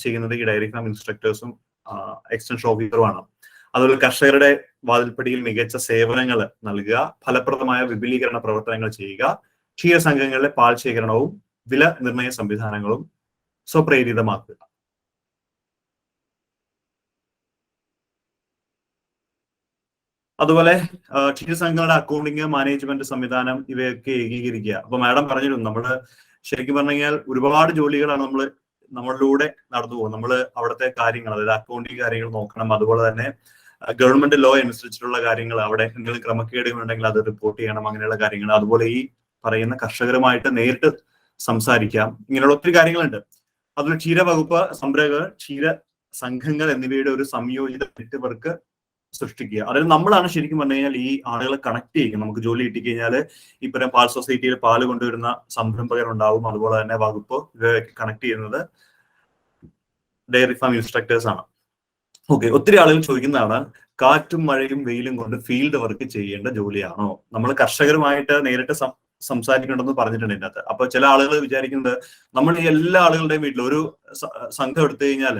ചെയ്യുന്നത് ഈ ഡയറി ഫാം ഇൻസ്ട്രക്ടേഴ്സും എക്സ്റ്റൻഷൻ ഓഫീസറുമാണ്. അതുപോലെ കർഷകരുടെ വാതിൽപ്പടിയിൽ മികച്ച സേവനങ്ങൾ നൽകുക, ഫലപ്രദമായ വിപുലീകരണ പ്രവർത്തനങ്ങൾ ചെയ്യുക, ക്ഷീര സംഘങ്ങളിലെ പാൽ ശേഖരണവും വില നിർണയ സംവിധാനങ്ങളും സ്വപ്രേരിതമാക്കുക. അതുപോലെ ക്ഷീരസംഘങ്ങളുടെ അക്കൗണ്ടിങ്, മാനേജ്മെന്റ് സംവിധാനം ഇവയൊക്കെ ഏകീകരിക്കുക. അപ്പൊ മാഡം പറഞ്ഞിരുന്നു, നമ്മള് ശരിക്കും പറഞ്ഞു കഴിഞ്ഞാൽ ഒരുപാട് ജോലികളാണ് നമ്മളിലൂടെ നടന്നു പോകും. നമ്മൾ അവിടുത്തെ കാര്യങ്ങൾ, അതായത് അക്കൗണ്ടിങ് കാര്യങ്ങൾ നോക്കണം. അതുപോലെ തന്നെ ഗവൺമെന്റ് ലോ അനുസരിച്ചിട്ടുള്ള കാര്യങ്ങൾ, അവിടെ എന്തെങ്കിലും ക്രമക്കേടുകൾ ഉണ്ടെങ്കിൽ അത് റിപ്പോർട്ട് ചെയ്യണം, അങ്ങനെയുള്ള കാര്യങ്ങൾ. അതുപോലെ ഈ പറയുന്ന കർഷകരുമായിട്ട് നേരിട്ട് സംസാരിക്കാം. ഇങ്ങനെയുള്ള ഒത്തിരി കാര്യങ്ങളുണ്ട്. അതുപോലെ ക്ഷീരവകുപ്പ്, സംരംഭകർ, ക്ഷീര സംഘങ്ങൾ എന്നിവയുടെ ഒരു സംയോജിത നെറ്റ്വർക്ക് സൃഷ്ടിക്കുക. അതായത് നമ്മളാണ് ശരിക്കും പറഞ്ഞു കഴിഞ്ഞാൽ ഈ ആളുകളെ കണക്ട് ചെയ്യുക. നമുക്ക് ജോലി കിട്ടിക്കഴിഞ്ഞാൽ ഈ പറയുന്ന പാൽ സൊസൈറ്റിയിൽ പാല് കൊണ്ടുവരുന്ന സംരംഭകർ ഉണ്ടാവും. അതുപോലെ തന്നെ വകുപ്പ് ഇവയൊക്കെ കണക്ട് ചെയ്യുന്നത് ഡയറി ഫാം ഇൻസ്ട്രക്ടേഴ്സ് ആണ്. ഓക്കെ, ഒത്തിരി ആളുകൾ ചോദിക്കുന്നതാണ്, കാറ്റും മഴയും വെയിലും കൊണ്ട് ഫീൽഡ് വർക്ക് ചെയ്യേണ്ട ജോലിയാണോ? നമ്മൾ കർഷകരുമായിട്ട് നേരിട്ട് സംസാരിക്കണമെന്ന് പറഞ്ഞിട്ടുണ്ട് ഇതിനകത്ത്. അപ്പൊ ചില ആളുകൾ വിചാരിക്കുന്നത്, നമ്മൾ ഈ എല്ലാ ആളുകളുടെയും വീട്ടിൽ ഒരു സംഘം എടുത്തു കഴിഞ്ഞാൽ,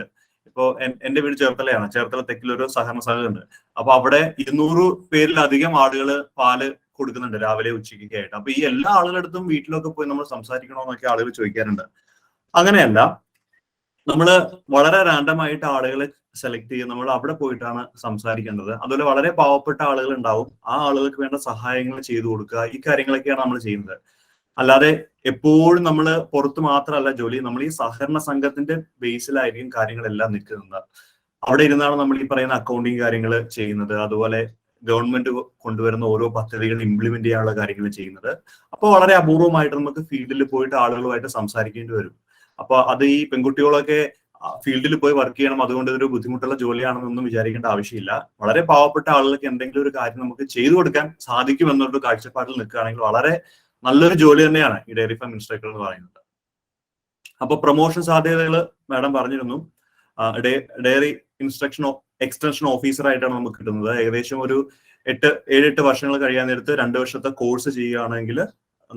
ഇപ്പോ എന്റെ വീട് ചേർത്തലയാണ്, ചേർത്തല തെക്കിലൊരു സഹകരണ സംഘമുണ്ട്. അപ്പൊ അവിടെ 200 പേരിലധികം ആളുകൾ പാല് കൊടുക്കുന്നുണ്ട് രാവിലെ ഉച്ചയ്ക്കൊക്കെ ആയിട്ട്. അപ്പൊ ഈ എല്ലാ ആളുകളുടെ അടുത്തും വീട്ടിലൊക്കെ പോയി നമ്മൾ സംസാരിക്കണമെന്നൊക്കെ ആളുകൾ ചോദിക്കാറുണ്ട്. അങ്ങനെയല്ല, നമ്മൾ വളരെ റാൻഡമായിട്ട് ആളുകളെ സെലക്ട് ചെയ്ത് നമ്മൾ അവിടെ പോയിട്ടാണ് സംസാരിക്കേണ്ടത്. അതുപോലെ വളരെ പാവപ്പെട്ട ആളുകൾ ഉണ്ടാവും, ആ ആളുകൾക്ക് വേണ്ട സഹായങ്ങൾ ചെയ്തു കൊടുക്കുക. ഈ കാര്യങ്ങളൊക്കെയാണ് നമ്മൾ ചെയ്യുന്നത്. അല്ലാതെ എപ്പോഴും നമ്മൾ പുറത്ത് മാത്രമല്ല ജോലി, നമ്മൾ ഈ സഹകരണ സംഘത്തിന്റെ ബേസിലായിരിക്കും കാര്യങ്ങളെല്ലാം നിൽക്കുന്നത്. അവിടെ ഇരുന്നാണ് നമ്മൾ ഈ പറയുന്ന അക്കൗണ്ടിങ് കാര്യങ്ങൾ ചെയ്യുന്നത്. അതുപോലെ ഗവൺമെന്റ് കൊണ്ടുവരുന്ന ഓരോ പദ്ധതികൾ ഇംപ്ലിമെന്റ് ചെയ്യാനുള്ള കാര്യങ്ങൾ ചെയ്യുന്നത്. അപ്പോൾ വളരെ അപൂർവമായിട്ട് നമുക്ക് ഫീൽഡിൽ പോയിട്ട് ആളുകളുമായിട്ട് സംസാരിക്കേണ്ടി വരും. അപ്പൊ അത് ഈ പെൺകുട്ടികളൊക്കെ ഫീൽഡിൽ പോയി വർക്ക് ചെയ്യണം, അതുകൊണ്ട് ഇതൊരു ബുദ്ധിമുട്ടുള്ള ജോലിയാണെന്നൊന്നും വിചാരിക്കേണ്ട ആവശ്യമില്ല. വളരെ പാവപ്പെട്ട ആളുകൾക്ക് എന്തെങ്കിലും ഒരു കാര്യം നമുക്ക് ചെയ്തു കൊടുക്കാൻ സാധിക്കും എന്നൊരു കാഴ്ചപ്പാടിൽ നിൽക്കുകയാണെങ്കിൽ വളരെ നല്ലൊരു ജോലി തന്നെയാണ് ഈ ഡയറി ഫാം ഇൻസ്ട്രക്ടർ എന്ന് പറയുന്നത്. അപ്പൊ പ്രൊമോഷൻ സാധ്യതകൾ മാഡം പറഞ്ഞിരുന്നു. ഡയറി എക്സ്റ്റൻഷൻ ഓഫീസർ ആയിട്ടാണ് നമുക്ക് കിട്ടുന്നത്. ഏകദേശം ഒരു 7-8 വർഷങ്ങൾ കഴിയാൻ നേരത്ത് 2 വർഷത്തെ കോഴ്സ് ചെയ്യുകയാണെങ്കിൽ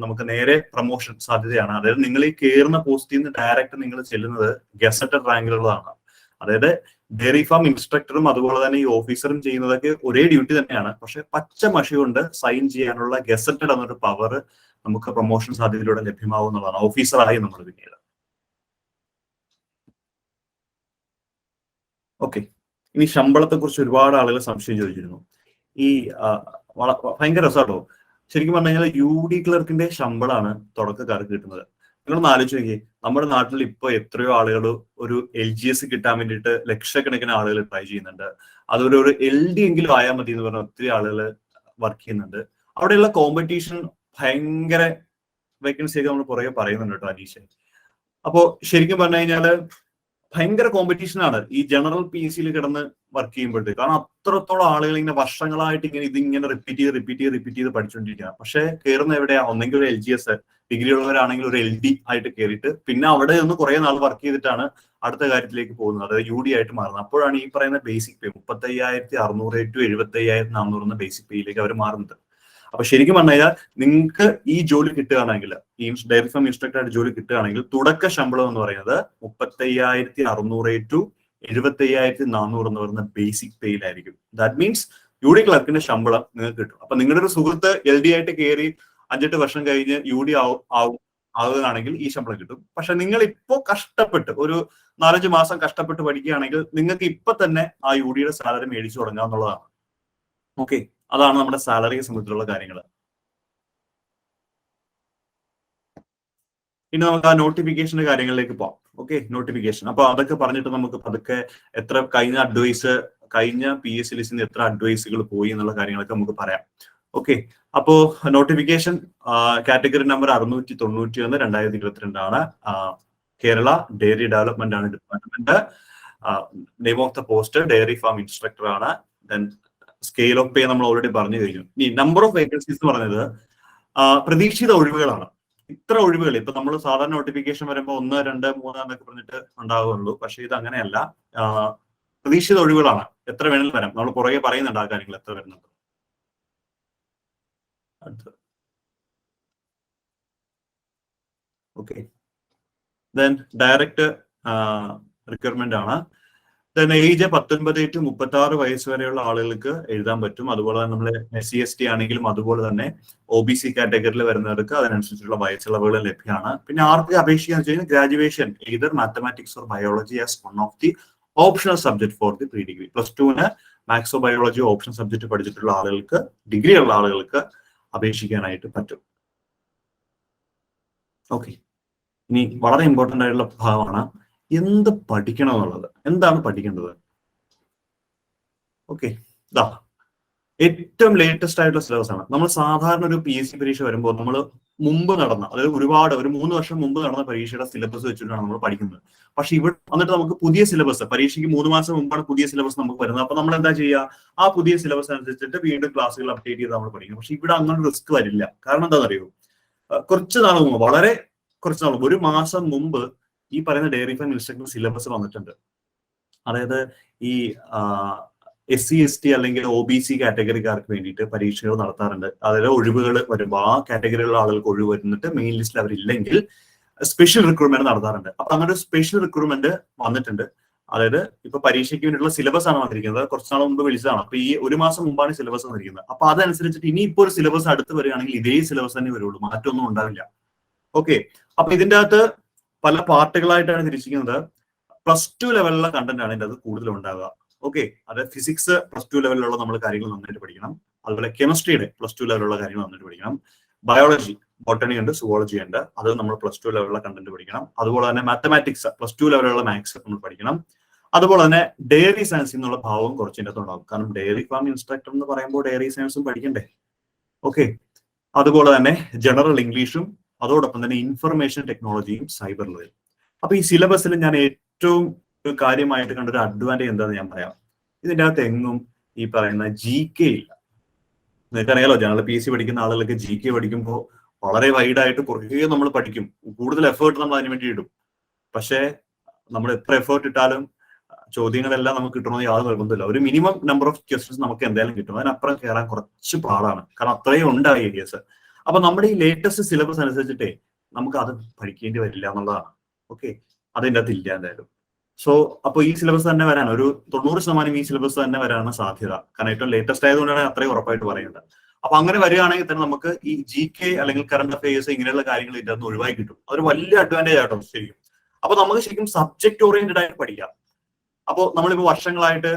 നമുക്ക് നേരെ പ്രൊമോഷൻ സാധ്യതയാണ്. അതായത് നിങ്ങൾ ഈ കയറുന്ന പോസ്റ്റിൽ നിന്ന് ഡയറക്റ്റ് നിങ്ങൾ ചെല്ലുന്നത് ഗസറ്റഡ് റാങ്കിലുള്ളതാണ്. അതായത് ഡയറി ഫാം ഇൻസ്ട്രക്ടറും അതുപോലെ തന്നെ ഈ ഓഫീസറും ചെയ്യുന്നതൊക്കെ ഒരേ ഡ്യൂട്ടി തന്നെയാണ്. പക്ഷെ പച്ച മഷി കൊണ്ട് സൈൻ ചെയ്യാനുള്ള ഗസറ്റഡ് എന്നൊരു പവർ നമുക്ക് പ്രൊമോഷൻ സാധ്യതയിലൂടെ ലഭ്യമാവുന്നതാണ് ഓഫീസറായി നമ്മൾ പിന്നീട്. ഓക്കെ, ഇനി ശമ്പളത്തെ കുറിച്ച് ഒരുപാട് ആളുകൾ സംശയം ചോദിച്ചിരുന്നു. ഈ ഭയങ്കര രസമാട്ടോ. ശരിക്കും പറഞ്ഞു കഴിഞ്ഞാൽ UD ക്ലർക്കിന്റെ ശമ്പളമാണ് തുടക്കക്കാർക്ക് കിട്ടുന്നത്. നിങ്ങളൊന്ന് ആലോചിച്ച് നോക്കി, നമ്മുടെ നാട്ടിൽ ഇപ്പൊ എത്രയോ ആളുകൾ ഒരു LGS കിട്ടാൻ വേണ്ടിയിട്ട് ലക്ഷക്കണക്കിന് ആളുകൾ ട്രൈ ചെയ്യുന്നുണ്ട്. അതുപോലെ ഒരു LD എങ്കിലും ആയാൽ മതി എന്ന് പറഞ്ഞ ഒത്തിരി ആളുകൾ വർക്ക് ചെയ്യുന്നുണ്ട്. അവിടെയുള്ള കോമ്പറ്റീഷൻ ഭയങ്കര, വേക്കൻസി ഒക്കെ നമ്മൾ പുറകെ പറയുന്നുണ്ട് കേട്ടോ അനീഷ്. അപ്പോ ശരിക്കും പറഞ്ഞു കഴിഞ്ഞാല് ഭയങ്കര കോമ്പറ്റീഷൻ ആണ് ഈ ജനറൽ PSCയിൽ കിടന്ന് വർക്ക് ചെയ്യുമ്പോഴത്തേക്ക്. കാരണം അത്രത്തോളം ആളുകൾ ഇങ്ങനെ വർഷങ്ങളായിട്ട് ഇതിങ്ങനെ റിപ്പീറ്റ് ചെയ്ത് പഠിച്ചുകൊണ്ടിരിക്കുക. പക്ഷെ കയറുന്ന എവിടെയാ? ഒന്നെങ്കിൽ ഒരു LGS, ഡിഗ്രി ഉള്ളവരാണെങ്കിൽ ഒരു LD ആയിട്ട് കയറിയിട്ട് പിന്നെ അവിടെ നിന്ന് കുറെ നാൾ വർക്ക് ചെയ്തിട്ടാണ് അടുത്ത കാര്യത്തിലേക്ക് പോകുന്നത്, അതായത് UD ആയിട്ട് മാറുന്നത്. അപ്പോഴാണ് ഈ പറയുന്ന ബേസിക് പേ 35,600 to 75,400 എന്ന ബേസിക് പേയിലേക്ക് അവർ മാറുന്നത്. അപ്പൊ ശരിക്കും പറഞ്ഞു കഴിഞ്ഞാൽ നിങ്ങൾക്ക് ഈ ജോലി കിട്ടുകയാണെങ്കിൽ, ഈ ഡയറി ഫാം ഇൻസ്ട്രക്ടർ ആയിട്ട് ജോലി കിട്ടുകയാണെങ്കിൽ തുടക്ക ശമ്പളം എന്ന് പറയുന്നത് 35,600 to 75,400 എന്ന് പറയുന്ന ബേസിക് പേയിലായിരിക്കും. ദാറ്റ് മീൻസ് UD ക്ലർക്കിന്റെ ശമ്പളം നിങ്ങൾക്ക് കിട്ടും. അപ്പൊ നിങ്ങളുടെ ഒരു സുഹൃത്ത് LD ആയിട്ട് കയറി 5-8 വർഷം കഴിഞ്ഞ് UD ആവുകയാണെങ്കിൽ ഈ ശമ്പളം കിട്ടും. പക്ഷെ നിങ്ങൾ ഇപ്പോ കഷ്ടപ്പെട്ട് ഒരു 4-5 മാസം കഷ്ടപ്പെട്ട് പഠിക്കുകയാണെങ്കിൽ നിങ്ങൾക്ക് ഇപ്പൊ തന്നെ ആ UDയുടെ സാലറി മേടിച്ചു തുടങ്ങാന്നുള്ളതാണ്. ഓക്കെ, അതാണ് നമ്മുടെ സാലറിയെ സംബന്ധിച്ചുള്ള കാര്യങ്ങൾ. ഇനി നമുക്ക് ആ നോട്ടിഫിക്കേഷന്റെ കാര്യങ്ങളിലേക്ക് പോകാം. Okay, notification. അപ്പൊ അതൊക്കെ പറഞ്ഞിട്ട് നമുക്ക് പതുക്കെ എത്ര കഴിഞ്ഞ PSC ലിസ്റ്റിൽ നിന്ന് എത്ര അഡ്വൈസുകൾ പോയി എന്നുള്ള കാര്യങ്ങളൊക്കെ നമുക്ക് പറയാം. ഓക്കെ, അപ്പോ നോട്ടിഫിക്കേഷൻ കാറ്റഗറി നമ്പർ 691 2022 ആണ്. കേരള ഡയറി ഡെവലപ്മെന്റ് ആണ് department. Name of the post dairy farm instructor ആണ്. ദെൻ സ്കെയിൽ ഓഫ് പേ നമ്മൾ ഓൾറെഡി പറഞ്ഞു കഴിഞ്ഞു. ഈ നമ്പർ ഓഫ് വേക്കൻസീസ് എന്ന് പറയുന്നത് പ്രതീക്ഷിത ഒഴിവുകളാണ്. ഇത്ര ഒഴിവുകൾ ഇപ്പൊ നമ്മൾ സാധാരണ നോട്ടിഫിക്കേഷൻ വരുമ്പോൾ 1, 2, 3 എന്നൊക്കെ പറഞ്ഞിട്ട് ഉണ്ടാവുള്ളൂ. പക്ഷെ ഇത് അങ്ങനെയല്ല, പ്രതീക്ഷിത ഒഴിവുകളാണ്. എത്ര വേണമെങ്കിലും വരാം. നമ്മൾ പുറകെ പറയുന്നുണ്ട് ആ കാര്യങ്ങൾ എത്ര വരുന്നുണ്ട്. ഓക്കെ, ദെൻ ഡയറക്റ്റ് റിക്വയർമെന്റ് ആണ്. ഏജ് 19 to 36 വയസ്സ് വരെയുള്ള ആളുകൾക്ക് എഴുതാൻ പറ്റും. അതുപോലെ തന്നെ നമ്മൾ SC ST ആണെങ്കിലും അതുപോലെ തന്നെ OBC കാറ്റഗറിയിൽ വരുന്നവർക്ക് അതിനനുസരിച്ചുള്ള വയസ്സിളവുകൾ ലഭ്യമാണ്. പിന്നെ ആർക്ക് അപേക്ഷിക്കാന്ന് വെച്ച് കഴിഞ്ഞാൽ graduation either mathematics or biology as one of the optional subject for the pre degree. +2 മാത്സോ ബയോളജി ഓപ്ഷൻ സബ്ജക്ട് പഠിച്ചിട്ടുള്ള ആളുകൾക്ക്, ഡിഗ്രി ഉള്ള ആളുകൾക്ക് അപേക്ഷിക്കാനായിട്ട് പറ്റും. ഓക്കെ, ഇനി വളരെ ഇമ്പോർട്ടന്റ് ആയിട്ടുള്ള ഭാഗമാണ് എന്ത് പഠിക്കണം എന്നുള്ളത്. എന്താണ് പഠിക്കേണ്ടത്? ഓക്കെ, ഇതാ ഏറ്റവും ലേറ്റസ്റ്റ് ആയിട്ടുള്ള സിലബസ് ആണ്. നമ്മൾ സാധാരണ ഒരു PSC പരീക്ഷ വരുമ്പോൾ നമ്മൾ മുമ്പ് നടന്ന, അതായത് ഒരു 3 വർഷം മുമ്പ് നടന്ന പരീക്ഷയുടെ സിലബസ് വെച്ചിട്ടാണ് നമ്മൾ പഠിക്കുന്നത്. പക്ഷെ ഇവിടെ വന്നിട്ട് നമുക്ക് പുതിയ സിലബസ്, പരീക്ഷയ്ക്ക് 3 മാസം മുമ്പാണ് പുതിയ സിലബസ് നമുക്ക് വരുന്നത്. അപ്പൊ നമ്മൾ എന്താ ചെയ്യുക? ആ പുതിയ സിലബസ് അനുസരിച്ചിട്ട് വീണ്ടും ക്ലാസ്സുകൾ അപ്ഡേറ്റ് ചെയ്ത് നമ്മൾ പഠിക്കും. പക്ഷെ ഇവിടെ അങ്ങനെ റിസ്ക് വരില്ല. കാരണം എന്താണെന്നറിയോ? കുറച്ച് നാൾ മുമ്പ്, വളരെ കുറച്ച് നാൾ മുമ്പ്, 1 മാസം മുമ്പ് ഈ പറയുന്ന ഡയറി ഫാം ഇൻസ്ട്രക്ടർ സിലബസ് വന്നിട്ടുണ്ട്. അതായത് ഈ SC ST അല്ലെങ്കിൽ OBC കാറ്റഗറിക്കാർക്ക് വേണ്ടിയിട്ട് പരീക്ഷകൾ നടത്താറുണ്ട്. അതായത് ഒഴിവുകൾ വരുമ്പോൾ ആ കാറ്റഗറിയിലുള്ള ആളുകൾക്ക് ഒഴിവ് വരുന്നിട്ട് മെയിൻ ലിസ്റ്റിൽ അവരില്ലെങ്കിൽ സ്പെഷ്യൽ റിക്രൂട്ട്മെന്റ് നടത്താറുണ്ട്. അപ്പൊ അങ്ങനെ ഒരു സ്പെഷ്യൽ റിക്രൂട്ട്മെന്റ് വന്നിട്ടുണ്ട്. അതായത് ഇപ്പൊ പരീക്ഷയ്ക്ക് വേണ്ടിയിട്ടുള്ള സിലബസ് ആണ് വന്നിരിക്കുന്നത്. കുറച്ച് നാൾ മുമ്പ് വിളിച്ചതാണ്. അപ്പൊ ഈ 1 മാസം മുമ്പാണ് സിലബസ് വന്നിരിക്കുന്നത്. അപ്പൊ അതനുസരിച്ചിട്ട് ഇനിയിപ്പോ ഒരു സിലബസ് അടുത്ത് വരികയാണെങ്കിൽ ഇതേ സിലബസ് തന്നെ വരുള്ളൂ, മാറ്റമൊന്നും ഉണ്ടാവില്ല. ഓക്കെ, അപ്പൊ ഇതിന്റെ അകത്ത് പല പാർട്ടുകളായിട്ടാണ് തിരിച്ചിരിക്കുന്നത്. +2 ലെവലിലുള്ള കണ്ടന്റ് ആണ് ഇതിന്റെ അത് കൂടുതൽ ഉണ്ടാവുക. ഓക്കെ, അതായത് ഫിസിക്സ് +2 ലെവലിലുള്ള നമ്മൾ കാര്യങ്ങൾ നന്നായിട്ട് പഠിക്കണം. അതുപോലെ കെമിസ്ട്രിയുടെ +2 ലെവലിലുള്ള കാര്യങ്ങൾ നന്നായിട്ട് പഠിക്കണം. ബയോളജി, ബോട്ടണി ഉണ്ട്, സുവോളജി ഉണ്ട്, അത് നമ്മൾ +2 ലെവലിലുള്ള കണ്ടന്റ് പഠിക്കണം. അതുപോലെ തന്നെ മാത്തമാറ്റിക്സ് +2 ലെവലിലുള്ള മാത്സ് നമ്മൾ പഠിക്കണം. അതുപോലെ തന്നെ ഡയറി സയൻസ് എന്നുള്ള ഭാവം കുറച്ചിൻ്റെ അകത്തുണ്ടാകും. കാരണം ഡയറി ഫാം ഇൻസ്ട്രക്ടർ എന്ന് പറയുമ്പോൾ ഡയറി സയൻസും പഠിക്കണ്ടേ. ഓക്കെ, അതുപോലെ തന്നെ ജനറൽ ഇംഗ്ലീഷും അതോടൊപ്പം തന്നെ ഇൻഫർമേഷൻ ടെക്നോളജിയും സൈബർ ലോയും. അപ്പൊ ഈ സിലബസിൽ ഞാൻ ഏറ്റവും ഒരു കാര്യമായിട്ട് കണ്ടൊരു അഡ്വാൻറ്റേജ് എന്താണെന്ന് ഞാൻ പറയാം. ഇതിൻ്റെ അകത്ത് എങ്ങും ഈ പറയുന്ന GK ഇല്ല. നിങ്ങൾക്കറിയാലോ, ജനറൽ PSC പഠിക്കുന്ന ആളുകൾക്ക് GK പഠിക്കുമ്പോൾ വളരെ വൈഡായിട്ട് കുറേ നമ്മൾ പഠിക്കും. കൂടുതൽ എഫേർട്ട് നമ്മൾ അതിന് വേണ്ടി ഇടും. പക്ഷേ നമ്മൾ എത്ര എഫേർട്ട് ഇട്ടാലും ചോദ്യങ്ങളെല്ലാം നമുക്ക് കിട്ടണമെന്ന് യാതൊരു നിർബന്ധമില്ല. ഒരു മിനിമം നമ്പർ ഓഫ് ക്വസ്റ്റ്യൻസ് നമുക്ക് എന്തായാലും കിട്ടും. അതിനപ്പുറം കയറാൻ കുറച്ച് പാടാണ്. കാരണം അത്രയും ഉണ്ട് ആ ഏരിയസ്. അപ്പൊ നമ്മുടെ ഈ ലേറ്റസ്റ്റ് സിലബസ് അനുസരിച്ചിട്ടേ നമുക്ക് അത് പഠിക്കേണ്ടി വരില്ല എന്നുള്ളതാണ്. ഓക്കെ, അതിൻ്റെ അകത്ത് ഇല്ല എന്തായാലും. സോ അപ്പൊ ഈ സിലബസ് തന്നെ വരാൻ ഒരു 90% ഈ സിലബസ് തന്നെ വരാനാണ് സാധ്യത. കാരണം ഏറ്റവും ലേറ്റസ്റ്റ് ആയതുകൊണ്ടാണ് അത്രയും ഉറപ്പായിട്ട് പറയുന്നത്. അപ്പൊ അങ്ങനെ വരികയാണെങ്കിൽ തന്നെ നമുക്ക് ഈ GK അല്ലെങ്കിൽ കറണ്ട് അഫയേഴ്സ് ഇങ്ങനെയുള്ള കാര്യങ്ങൾ ഇതിന്റെ അകത്ത് ഒഴിവായി കിട്ടും. അതൊരു വലിയ അഡ്വാൻറ്റേജ് ആട്ടോ ശരിക്കും. അപ്പൊ നമുക്ക് ശരിക്കും സബ്ജക്ട് ഓറിയന്റഡ് ആയിട്ട് പഠിക്കാം. അപ്പോൾ നമ്മളിപ്പോൾ വർഷങ്ങളായിട്ട്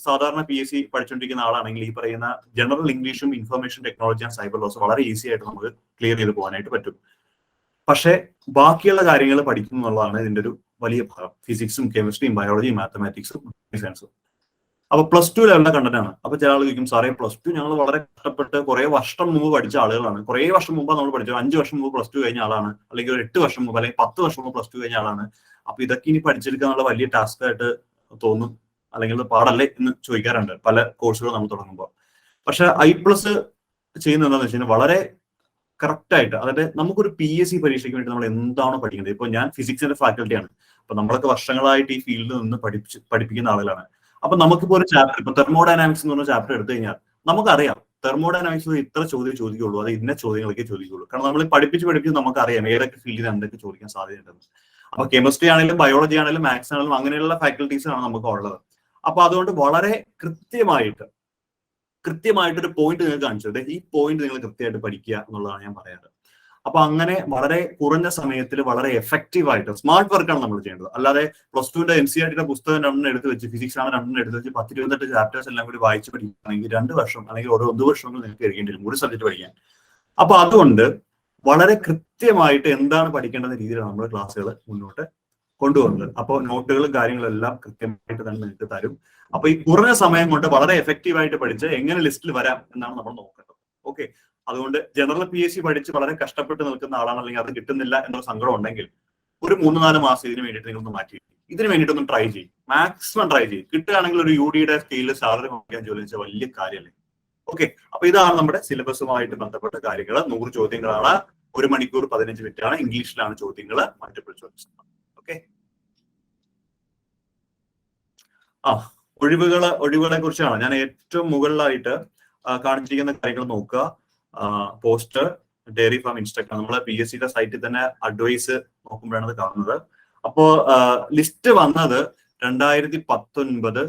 സാധാരണ PSC പഠിച്ചുകൊണ്ടിരിക്കുന്ന ആളാണെങ്കിൽ ഈ പറയുന്ന ജനറൽ ഇംഗ്ലീഷും information technology and cyber laws വളരെ ഈസി ആയിട്ട് നമുക്ക് ക്ലിയർ ചെയ്ത് പോകാനായിട്ട് പറ്റും. പക്ഷേ ബാക്കിയുള്ള കാര്യങ്ങൾ പഠിക്കും എന്നുള്ളതാണ് ഇതിന്റെ ഒരു വലിയ ഭാഗം. ഫിസിക്സും കെമിസ്ട്രിയും ബയോളജിയും മാത്തമാറ്റിക്സും സയൻസും. അപ്പൊ +2 ലെവലിലെ കണ്ടന്റ് ആണ്. അപ്പൊ ചില ആൾ ചോദിക്കും, സാറേ +2 ഞങ്ങൾ വളരെ കഷ്ടപ്പെട്ട് കുറെ വർഷം മുമ്പ് പഠിച്ച ആളുകളാണ്, കുറെ വർഷം മുമ്പ് നമ്മൾ പഠിച്ചത്, 5 വർഷം മുമ്പ് +2 കഴിഞ്ഞ ആളാണ്, അല്ലെങ്കിൽ ഒരു 8 വർഷം മുമ്പ് അല്ലെങ്കിൽ 10 വർഷം മുമ്പ് +2 കഴിഞ്ഞ ആളാണ്. അപ്പൊ ഇതൊക്കെ ഇനി പഠിച്ചെടുക്കാനുള്ള വലിയ ടാസ്ക് ആയിട്ട് തോന്നും, അല്ലെങ്കിൽ പാടല്ലേ എന്ന് ചോദിക്കാറുണ്ട് പല കോഴ്സുകൾ നമ്മൾ തുടങ്ങുമ്പോൾ. പക്ഷെ iPlus ചെയ്യുന്നത് എന്താണെന്ന് വെച്ച് കഴിഞ്ഞാൽ വളരെ കറക്റ്റ് ആയിട്ട്, അതായത് നമുക്കൊരു PSC പരീക്ഷയ്ക്ക് വേണ്ടി നമ്മൾ എന്താണോ പഠിക്കുന്നത്. ഇപ്പൊ ഞാൻ ഫിസിക്സിന്റെ ഫാക്കൽറ്റിയാണ്. അപ്പൊ നമ്മളൊക്കെ വർഷങ്ങളായിട്ട് ഈ ഫീൽഡിൽ നിന്ന് പഠിപ്പിക്കുന്ന ആളുകളാണ്. അപ്പൊ നമുക്കിപ്പോ ഒരു ചാപ്റ്റർ, ഇപ്പൊ തെർമോഡൈനാമിക്സ് എന്ന് പറഞ്ഞ ചാപ്റ്റർ എടുത്തു കഴിഞ്ഞാൽ നമുക്കറിയാം തെർമോഡൈനാമിക്സ് ഇത്ര ചോദ്യം ചോദിക്കുള്ളൂ, അത് ഇന്ന ചോദ്യങ്ങളൊക്കെ ചോദിക്കുള്ളൂ. കാരണം നമ്മൾ പഠിപ്പിച്ച് നമുക്കറിയാം ഏതൊക്കെ ഫീൽഡിൽ എന്തൊക്കെ ചോദിക്കാൻ സാധ്യതയുണ്ടെന്ന്. അപ്പൊ കെമിസ്ട്രി ആണെങ്കിലും ബയോളജി ആണെങ്കിലും മാത്സ് ആണെങ്കിലും അങ്ങനെയുള്ള ഫാക്കൽറ്റീസ് ആണ് നമുക്ക് ഉള്ളത്. അപ്പൊ അതുകൊണ്ട് വളരെ കൃത്യമായിട്ടൊരു പോയിന്റ് നിങ്ങൾക്ക് കാണിച്ചത്, ഈ പോയിന്റ് നിങ്ങൾ കൃത്യമായിട്ട് പഠിക്കുക എന്നുള്ളതാണ് ഞാൻ പറയാറ്. അപ്പൊ അങ്ങനെ വളരെ കുറഞ്ഞ സമയത്തിൽ വളരെ എഫക്റ്റീവ് ആയിട്ട് സ്മാർട്ട് വർക്കാണ് നമ്മൾ ചെയ്യേണ്ടത്. അല്ലാതെ +2ന്റെ NCERT പുസ്തകം 2 എടുത്ത് വെച്ച്, ഫിസിക്സ് ആണ് 2 എടുത്ത് വെച്ച് 10-28 ചാപ്റ്റേഴ്സ് എല്ലാം കൂടി വായിച്ച് പഠിക്കുകയാണെങ്കിൽ 2 വർഷം അല്ലെങ്കിൽ 1 വർഷം നിങ്ങൾക്ക് എഴുതേണ്ടി വരും ഒരു സബ്ജക്ട് പഠിക്കാൻ. അപ്പൊ അതുകൊണ്ട് വളരെ കൃത്യമായിട്ട് എന്താണ് പഠിക്കേണ്ട രീതിയിലാണ് നമ്മൾ ക്ലാസ്സുകൾ മുന്നോട്ട് കൊണ്ടുപോകുന്നത്. അപ്പോൾ നോട്ടുകളും കാര്യങ്ങളും എല്ലാം കൃത്യമായിട്ട് തന്നെ നിങ്ങൾക്ക് തരും. അപ്പൊ ഈ കുറഞ്ഞ സമയം കൊണ്ട് വളരെ എഫക്റ്റീവ് ആയിട്ട് പഠിച്ച് എങ്ങനെ ലിസ്റ്റിൽ വരാം എന്നാണ് നമ്മൾ നോക്കേണ്ടത്. ഓക്കെ, അതുകൊണ്ട് ജനറൽ PSC പഠിച്ച് വളരെ കഷ്ടപ്പെട്ട് നിൽക്കുന്ന ആളാണ്, അല്ലെങ്കിൽ അത് കിട്ടുന്നില്ല എന്നൊരു സങ്കടം ഉണ്ടെങ്കിൽ ഒരു 3-4 മാസം ഇതിന് വേണ്ടിയിട്ട് നിങ്ങളൊന്ന് മാറ്റി, ഇതിന് വേണ്ടിയിട്ടൊന്ന് ട്രൈ ചെയ്യും, മാക്സിമം ട്രൈ ചെയ്യും. കിട്ടുകയാണെങ്കിൽ ഒരു UDയുടെ സ്കെയിലിൽ സാലറി നോക്കാൻ ജോലി വെച്ചാൽ വലിയ കാര്യമല്ലേ. ഓക്കെ, അപ്പൊ ഇതാണ് നമ്മുടെ സിലബസുമായിട്ട് ബന്ധപ്പെട്ട കാര്യങ്ങൾ. 100 ചോദ്യങ്ങളാണ്, 1 മണിക്കൂർ 15 മിനിറ്റ് ആണ്, ഇംഗ്ലീഷിലാണ് ചോദ്യങ്ങൾ, മൾട്ടിപ്പിൾ ചോയ്സ്. ഓക്കെ, ഒഴിവുകളെ കുറിച്ചാണ് ഞാൻ ഏറ്റവും മുകളിലായിട്ട് കാണിച്ചിരിക്കുന്ന കാര്യങ്ങൾ നോക്കുക. പോസ്റ്റർ, ഡയറി ഫാം ഇൻസ്ട്രക്ടർ, നമ്മളെ PSCയുടെ സൈറ്റിൽ തന്നെ അഡ്വൈസ് നോക്കുമ്പോഴാണ് അത് കാണുന്നത്. അപ്പോ ലിസ്റ്റ് വന്നത് 2019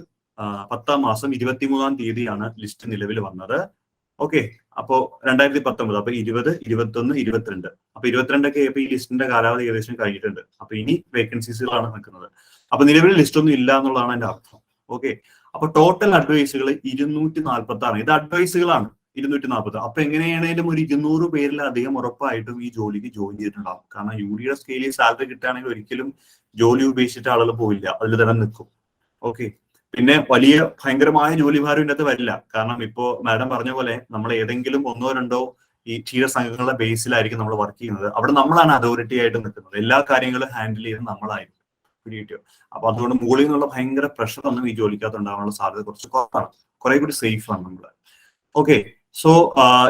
10-ാം മാസം 23-ാം തീയതിയാണ് ലിസ്റ്റ് നിലവിൽ വന്നത്. ഓക്കെ, അപ്പോ 2019, അപ്പൊ 20, 21, 22, അപ്പൊ 22 ഇപ്പൊ ഈ ലിസ്റ്റിന്റെ കാലാവധി ഏകദേശം കഴിഞ്ഞിട്ടുണ്ട്. അപ്പൊ ഇനി വേക്കൻസീസുകളാണ് നിൽക്കുന്നത്. അപ്പൊ നിലവിൽ ലിസ്റ്റ് ഒന്നും ഇല്ല എന്നുള്ളതാണ് എന്റെ അർത്ഥം. ഓക്കെ, അപ്പൊ ടോട്ടൽ അഡ്വൈസുകൾ 246. ഇത് അഡ്വൈസുകളാണ് 240. അപ്പൊ എങ്ങനെയാണേലും ഒരു 200 പേരിലധികം ഉറപ്പായിട്ടും ഈ ജോലിക്ക് ജോയിൻ ചെയ്തിട്ടുണ്ടാവും. കാരണം UDയുടെ സ്കെയിലിൽ സാലറി കിട്ടുകയാണെങ്കിൽ ഒരിക്കലും ജോലി ഉപേക്ഷിച്ചിട്ട് ആളുകൾ പോവില്ല, അതിൽ തന്നെ നിൽക്കും. ഓക്കെ, പിന്നെ ഭയങ്കരമായ ജോലി ഭാരം ഇതിനകത്ത് വരില്ല. കാരണം ഇപ്പോ മാഡം പറഞ്ഞ പോലെ നമ്മൾ ഏതെങ്കിലും 1-2 ഈ ക്ഷീര സംഘങ്ങളുടെ ബേസിലായിരിക്കും നമ്മൾ വർക്ക് ചെയ്യുന്നത്. അവിടെ നമ്മളാണ് അതോറിറ്റി ആയിട്ട് നിൽക്കുന്നത്, എല്ലാ കാര്യങ്ങളും ഹാൻഡിൽ ചെയ്യുന്നത് നമ്മളായിരിക്കും. പിടികിട്ടിയോ? അപ്പൊ അതുകൊണ്ട് മുകളിൽ നിന്നുള്ള ഭയങ്കര പ്രഷർ ഒന്നും ഈ ജോലിക്കകത്ത് ഉണ്ടാവാനുള്ള സാധ്യത കുറച്ച് കുറവാണ്, കുറെ കൂടി സേഫ് ആണ് നമ്മൾ. ഓക്കെ, സോ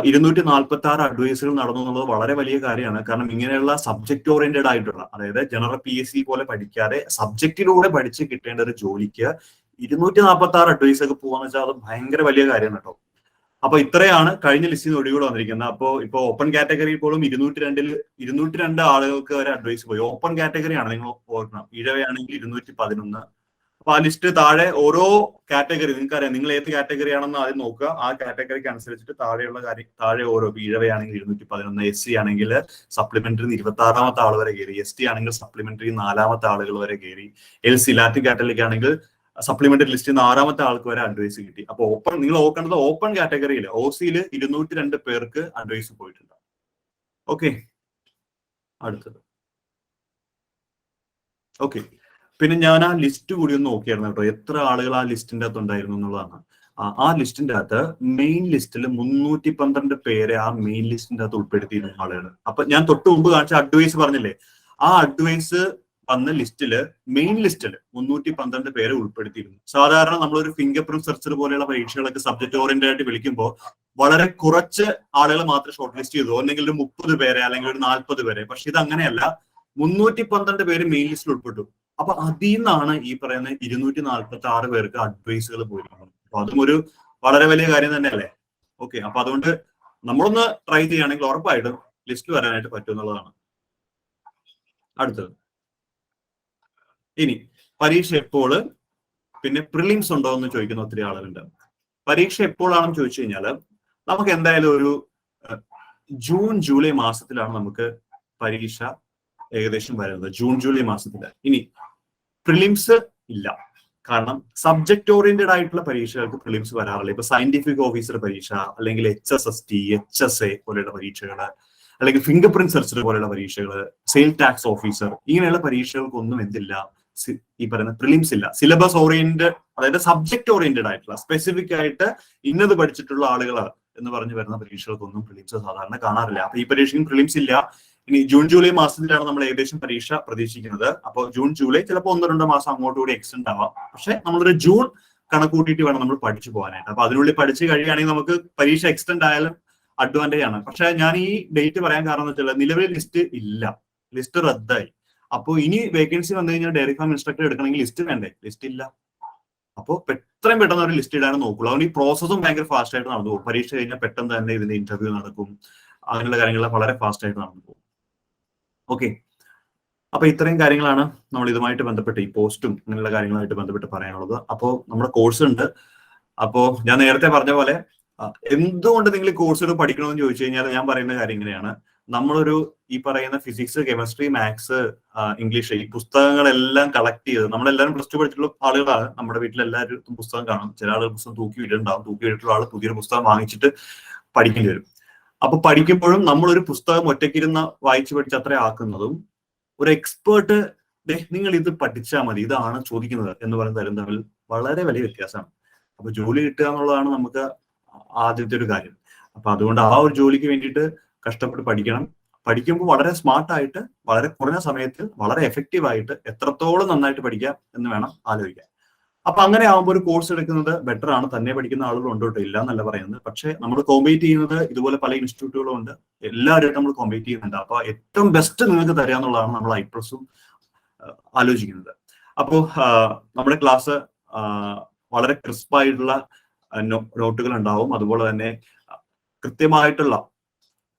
246 അഡ്വൈസുകൾ നടന്നു എന്നുള്ളത് വളരെ വലിയ കാര്യമാണ്. കാരണം ഇങ്ങനെയുള്ള സബ്ജക്ട് ഓറിയന്റഡ് ആയിട്ടുള്ള, അതായത് ജനറൽ PSC പോലെ പഠിക്കാതെ സബ്ജക്റ്റിലൂടെ പഠിച്ച് കിട്ടേണ്ട ഒരു ജോലിക്ക് 246 അഡ്വൈസ് ഒക്കെ പോവാന്ന് വെച്ചാൽ അത് ഭയങ്കര വലിയ കാര്യമാണ് കേട്ടോ. അപ്പൊ ഇത്രയാണ് കഴിഞ്ഞ ലിസ്റ്റിൽ നിന്ന് ഒഴിവുകൾ വന്നിരിക്കുന്നത്. അപ്പോ ഇപ്പൊ ഓപ്പൺ കാറ്റഗറിയിൽ പോലും 202 ആളുകൾക്ക് വരെ അഡ്വൈസ് പോയി. ഓപ്പൺ കാറ്റഗറിയാണ്, നിങ്ങൾ ഓർക്കണം. ഇഴവയാണെങ്കിൽ 211. അപ്പൊ ആ ലിസ്റ്റ് താഴെ ഓരോ കാറ്റഗറി നിങ്ങൾക്കറിയാം, നിങ്ങൾ ഏത് കാറ്റഗറി ആണെന്ന് ആദ്യം നോക്കുക. ആ കാറ്റഗറിക്ക് അനുസരിച്ചിട്ട് താഴെ ഓരോ ഇഴവയാണെങ്കിൽ 211, SC ആണെങ്കിൽ സപ്ലിമെന്ററി 26ാമത്തെ ആൾ വരെ കയറി, ST ആണെങ്കിൽ സപ്ലിമെന്ററി 4ാമത്തെ ആളുകൾ വരെ കയറി, LC ലാറ്റിൻ കാറ്റഗറിക്ക് ആണെങ്കിൽ സപ്ലിമെന്ററി ലിസ്റ്റിൽ നിന്ന് 6ാമത്തെ ആൾക്ക് വരെ അഡ്വൈസ് കിട്ടി. അപ്പൊ നിങ്ങൾ നോക്കേണ്ടത് ഓപ്പൺ കാറ്റഗറിയിൽ OCയിൽ 202 പേർക്ക് അഡ്വൈസ് പോയിട്ടുണ്ട്. ഓക്കെ, അടുത്തത്. ഓക്കെ, പിന്നെ ഞാൻ ആ ലിസ്റ്റ് കൂടി ഒന്ന് നോക്കിയായിരുന്നു കേട്ടോ, എത്ര ആളുകൾ ആ ലിസ്റ്റിന്റെ അകത്ത് ഉണ്ടായിരുന്നു എന്നുള്ളതാണ്. ആ ലിസ്റ്റിന്റെ അകത്ത് മെയിൻ ലിസ്റ്റിൽ 312 പേരെ ആ മെയിൻ ലിസ്റ്റിന്റെ അകത്ത് ഉൾപ്പെടുത്തിയിരുന്ന ആളുകൾ. അപ്പൊ ഞാൻ തൊട്ട് മുമ്പ് കാണിച്ച അഡ്വൈസ് പറഞ്ഞില്ലേ, ആ അഡ്വൈസ് വന്ന ലിസ്റ്റില് മെയിൻ ലിസ്റ്റിൽ 312 പേരെ ഉൾപ്പെടുത്തിയിരുന്നു. സാധാരണ നമ്മളൊരു ഫിംഗർ പ്രിന്റ് സെർച്ചർ പോലെയുള്ള പരീക്ഷകളൊക്കെ സബ്ജക്ട് ഓറിയന്റഡ് ആയിട്ട് വിളിക്കുമ്പോൾ വളരെ കുറച്ച് ആളുകൾ മാത്രം ഷോർട്ട് ലിസ്റ്റ് ചെയ്തു, അല്ലെങ്കിൽ ഒരു 30 പേരെ അല്ലെങ്കിൽ ഒരു 40 പേരെ. പക്ഷെ ഇത് അങ്ങനെയല്ല, 312 പേര് മെയിൻ ലിസ്റ്റിൽ ഉൾപ്പെട്ടു. അപ്പൊ അതിൽ നിന്നാണ് ഈ പറയുന്ന 246 പേർക്ക് അഡ്വൈസുകൾ പോയിരിക്കുന്നത്. അപ്പൊ അതും ഒരു വളരെ വലിയ കാര്യം തന്നെയല്ലേ. ഓക്കെ, അപ്പൊ അതുകൊണ്ട് നമ്മളൊന്ന് ട്രൈ ചെയ്യുകയാണെങ്കിൽ ഉറപ്പായിട്ടും ലിസ്റ്റ് വരാനായിട്ട് പറ്റും എന്നുള്ളതാണ്. അടുത്തത് ഇനി പരീക്ഷ എപ്പോൾ, പിന്നെ പ്രിലിംസ് ഉണ്ടോ എന്ന് ചോദിക്കുന്ന ഒത്തിരി ആളുകളുണ്ട്. പരീക്ഷ എപ്പോഴാണെന്ന് ചോദിച്ചു കഴിഞ്ഞാൽ നമുക്ക് എന്തായാലും ഒരു ജൂൺ ജൂലൈ മാസത്തിലാണ് നമുക്ക് പരീക്ഷ ഏകദേശം വരുന്നത്, ജൂൺ ജൂലൈ മാസത്തില്. ഇനി പ്രിലിംസ് ഇല്ല, കാരണം സബ്ജക്ട് ഓറിയന്റഡ് ആയിട്ടുള്ള പരീക്ഷകൾക്ക് പ്രിലിംസ് വരാറില്ല. ഇപ്പൊ സയന്റിഫിക് ഓഫീസർ പരീക്ഷ, അല്ലെങ്കിൽ HSST, HSA പോലെയുള്ള പരീക്ഷകള്, അല്ലെങ്കിൽ ഫിംഗർ പ്രിന്റ് സെർച്ചർ പോലെയുള്ള പരീക്ഷകള്, സെയിൽ ടാക്സ് ഓഫീസർ, ഇങ്ങനെയുള്ള പരീക്ഷകൾക്കൊന്നും എന്തില്ല, ഈ പറയുന്ന പ്രിലിംസ് ഇല്ല. സിലബസ് ഓറിയന്റഡ്, അതായത് സബ്ജക്ട് ഓറിയന്റഡ് ആയിട്ടുള്ള സ്പെസിഫിക് ആയിട്ട് ഇന്നത് പഠിച്ചിട്ടുള്ള ആളുകളാണ് എന്ന് പറഞ്ഞു വരുന്ന പരീക്ഷകൾക്കൊന്നും പ്രിലിംസ് സാധാരണ കാണാറില്ല. അപ്പൊ ഈ പരീക്ഷയ്ക്കും പ്രിലിംസ് ഇല്ല. ഇനി ജൂൺ ജൂലൈ മാസത്തിലാണ് നമ്മൾ ഏകദേശം പരീക്ഷ പ്രതീക്ഷിക്കുന്നത്. അപ്പോൾ ജൂൺ ജൂലൈ ചിലപ്പോൾ 1-2 മാസം അങ്ങോട്ട് കൂടി എക്സ്റ്റെൻഡ് ആവാം. പക്ഷെ നമ്മളൊരു ജൂൺ കണക്കൂട്ടിയിട്ട് വേണം നമ്മൾ പഠിച്ചു പോകാനായിട്ട്. അപ്പൊ അതിനുള്ളിൽ പഠിച്ചു കഴിയുകയാണെങ്കിൽ നമുക്ക് പരീക്ഷ എക്സ്റ്റെൻഡ് ആയാലും അഡ്വാൻറ്റേജ് ആണ്. പക്ഷെ ഞാൻ ഈ ഡേറ്റ് പറയാൻ കാരണം എന്ന് വെച്ചാൽ നിലവിൽ ലിസ്റ്റ് ഇല്ല, ലിസ്റ്റ് റദ്ദായി. അപ്പോൾ ഇനി വേക്കൻസി വന്നു കഴിഞ്ഞാൽ ഡയറി ഫാം ഇൻസ്ട്രക്ടർ എടുക്കണമെങ്കിൽ ലിസ്റ്റ് വേണ്ടേ? ലിസ്റ്റ് ഇല്ല. അപ്പോൾ എത്രയും പെട്ടെന്ന് ഒരു ലിസ്റ്റ് ഇടാനും നോക്കുള്ളൂ. അതുകൊണ്ട് ഈ പ്രോസസ്സും ഭയങ്കര ഫാസ്റ്റ് ആയിട്ട് നടന്നു പോകും. പരീക്ഷ കഴിഞ്ഞാൽ പെട്ടെന്ന് തന്നെ ഇതിന്റെ ഇന്റർവ്യൂ നടക്കും, അങ്ങനെയുള്ള കാര്യങ്ങൾ വളരെ ഫാസ്റ്റ് ആയിട്ട് നടന്നു പോകും. ഓക്കെ, അപ്പൊ ഇത്രയും കാര്യങ്ങളാണ് നമ്മൾ ഇതുമായിട്ട് ബന്ധപ്പെട്ട്, ഈ പോസ്റ്റും അങ്ങനെയുള്ള കാര്യങ്ങളുമായിട്ട് ബന്ധപ്പെട്ട് പറയാനുള്ളത്. അപ്പോൾ നമ്മുടെ കോഴ്സ് ഉണ്ട്. അപ്പോ ഞാൻ നേരത്തെ പറഞ്ഞ പോലെ എന്തുകൊണ്ട് നിങ്ങൾ കോഴ്സുകൾ പഠിക്കണമെന്ന് ചോദിച്ചു കഴിഞ്ഞാൽ ഞാൻ പറയുന്ന കാര്യം ഇങ്ങനെയാണ്. നമ്മളൊരു ഈ പറയുന്ന ഫിസിക്സ്, കെമിസ്ട്രി, മാത്സ്, ഇംഗ്ലീഷ്, ഈ പുസ്തകങ്ങളെല്ലാം കളക്ട് ചെയ്ത്, നമ്മളെല്ലാവരും പ്ലസ് ടു പഠിച്ചിട്ടുള്ള ആളുകളാണ്. നമ്മുടെ വീട്ടിലെല്ലാവരും പുസ്തകം കാണും. ചില ആളുകൾ പുസ്തകം തൂക്കി ഇട്ടുണ്ടാവും. തൂക്കി ഇട്ടിട്ടുള്ള ആൾ പുതിയൊരു പുസ്തകം വാങ്ങിച്ചിട്ട് പഠിക്കേണ്ടി വരും. അപ്പൊ പഠിക്കുമ്പോഴും നമ്മളൊരു പുസ്തകം ഒറ്റയ്ക്കിരുന്ന് വായിച്ചു പഠിച്ച് അത്ര ആക്കുന്നതും ഒരു എക്സ്പേർട്ട് നിങ്ങൾ ഇത് പഠിച്ചാൽ മതി, ഇതാണ് ചോദിക്കുന്നത് എന്ന് പറയുന്ന തരം തമ്മിൽ വളരെ വലിയ വ്യത്യാസമാണ്. അപ്പൊ ജോലി കിട്ടുക എന്നുള്ളതാണ് നമുക്ക് ആദ്യത്തെ ഒരു കാര്യം. അപ്പൊ അതുകൊണ്ട് ആ ഒരു ജോലിക്ക് വേണ്ടിയിട്ട് കഷ്ടപ്പെട്ട് പഠിക്കണം. പഠിക്കുമ്പോൾ വളരെ സ്മാർട്ടായിട്ട്, വളരെ കുറഞ്ഞ സമയത്ത് വളരെ എഫക്റ്റീവ് ആയിട്ട് എത്രത്തോളം നന്നായിട്ട് പഠിക്കാം എന്ന് വേണം ആലോചിക്കാൻ. അപ്പൊ അങ്ങനെ ആകുമ്പോൾ ഒരു കോഴ്സ് എടുക്കുന്നത് ബെറ്റർ ആണ്. തന്നെ പഠിക്കുന്ന ആളുകൾ ഉണ്ട് കേട്ടോ, ഇല്ല എന്നല്ല പറയുന്നത്. പക്ഷെ നമ്മൾ കോമ്പീറ്റ് ചെയ്യുന്നത് ഇതുപോലെ പല ഇൻസ്റ്റിറ്റ്യൂട്ടുകളും ഉണ്ട്, എല്ലാവരുമായിട്ട് നമ്മൾ കോമ്പീറ്റ് ചെയ്യുന്നുണ്ട്. അപ്പൊ ഏറ്റവും ബെസ്റ്റ് നിങ്ങൾക്ക് തരിക എന്നുള്ളതാണ് നമ്മൾ iPlusഉം ആലോചിക്കുന്നത്. അപ്പോൾ നമ്മുടെ ക്ലാസ് വളരെ ക്രിസ്പായിട്ടുള്ള നോട്ടുകൾ ഉണ്ടാവും. അതുപോലെ തന്നെ കൃത്യമായിട്ടുള്ള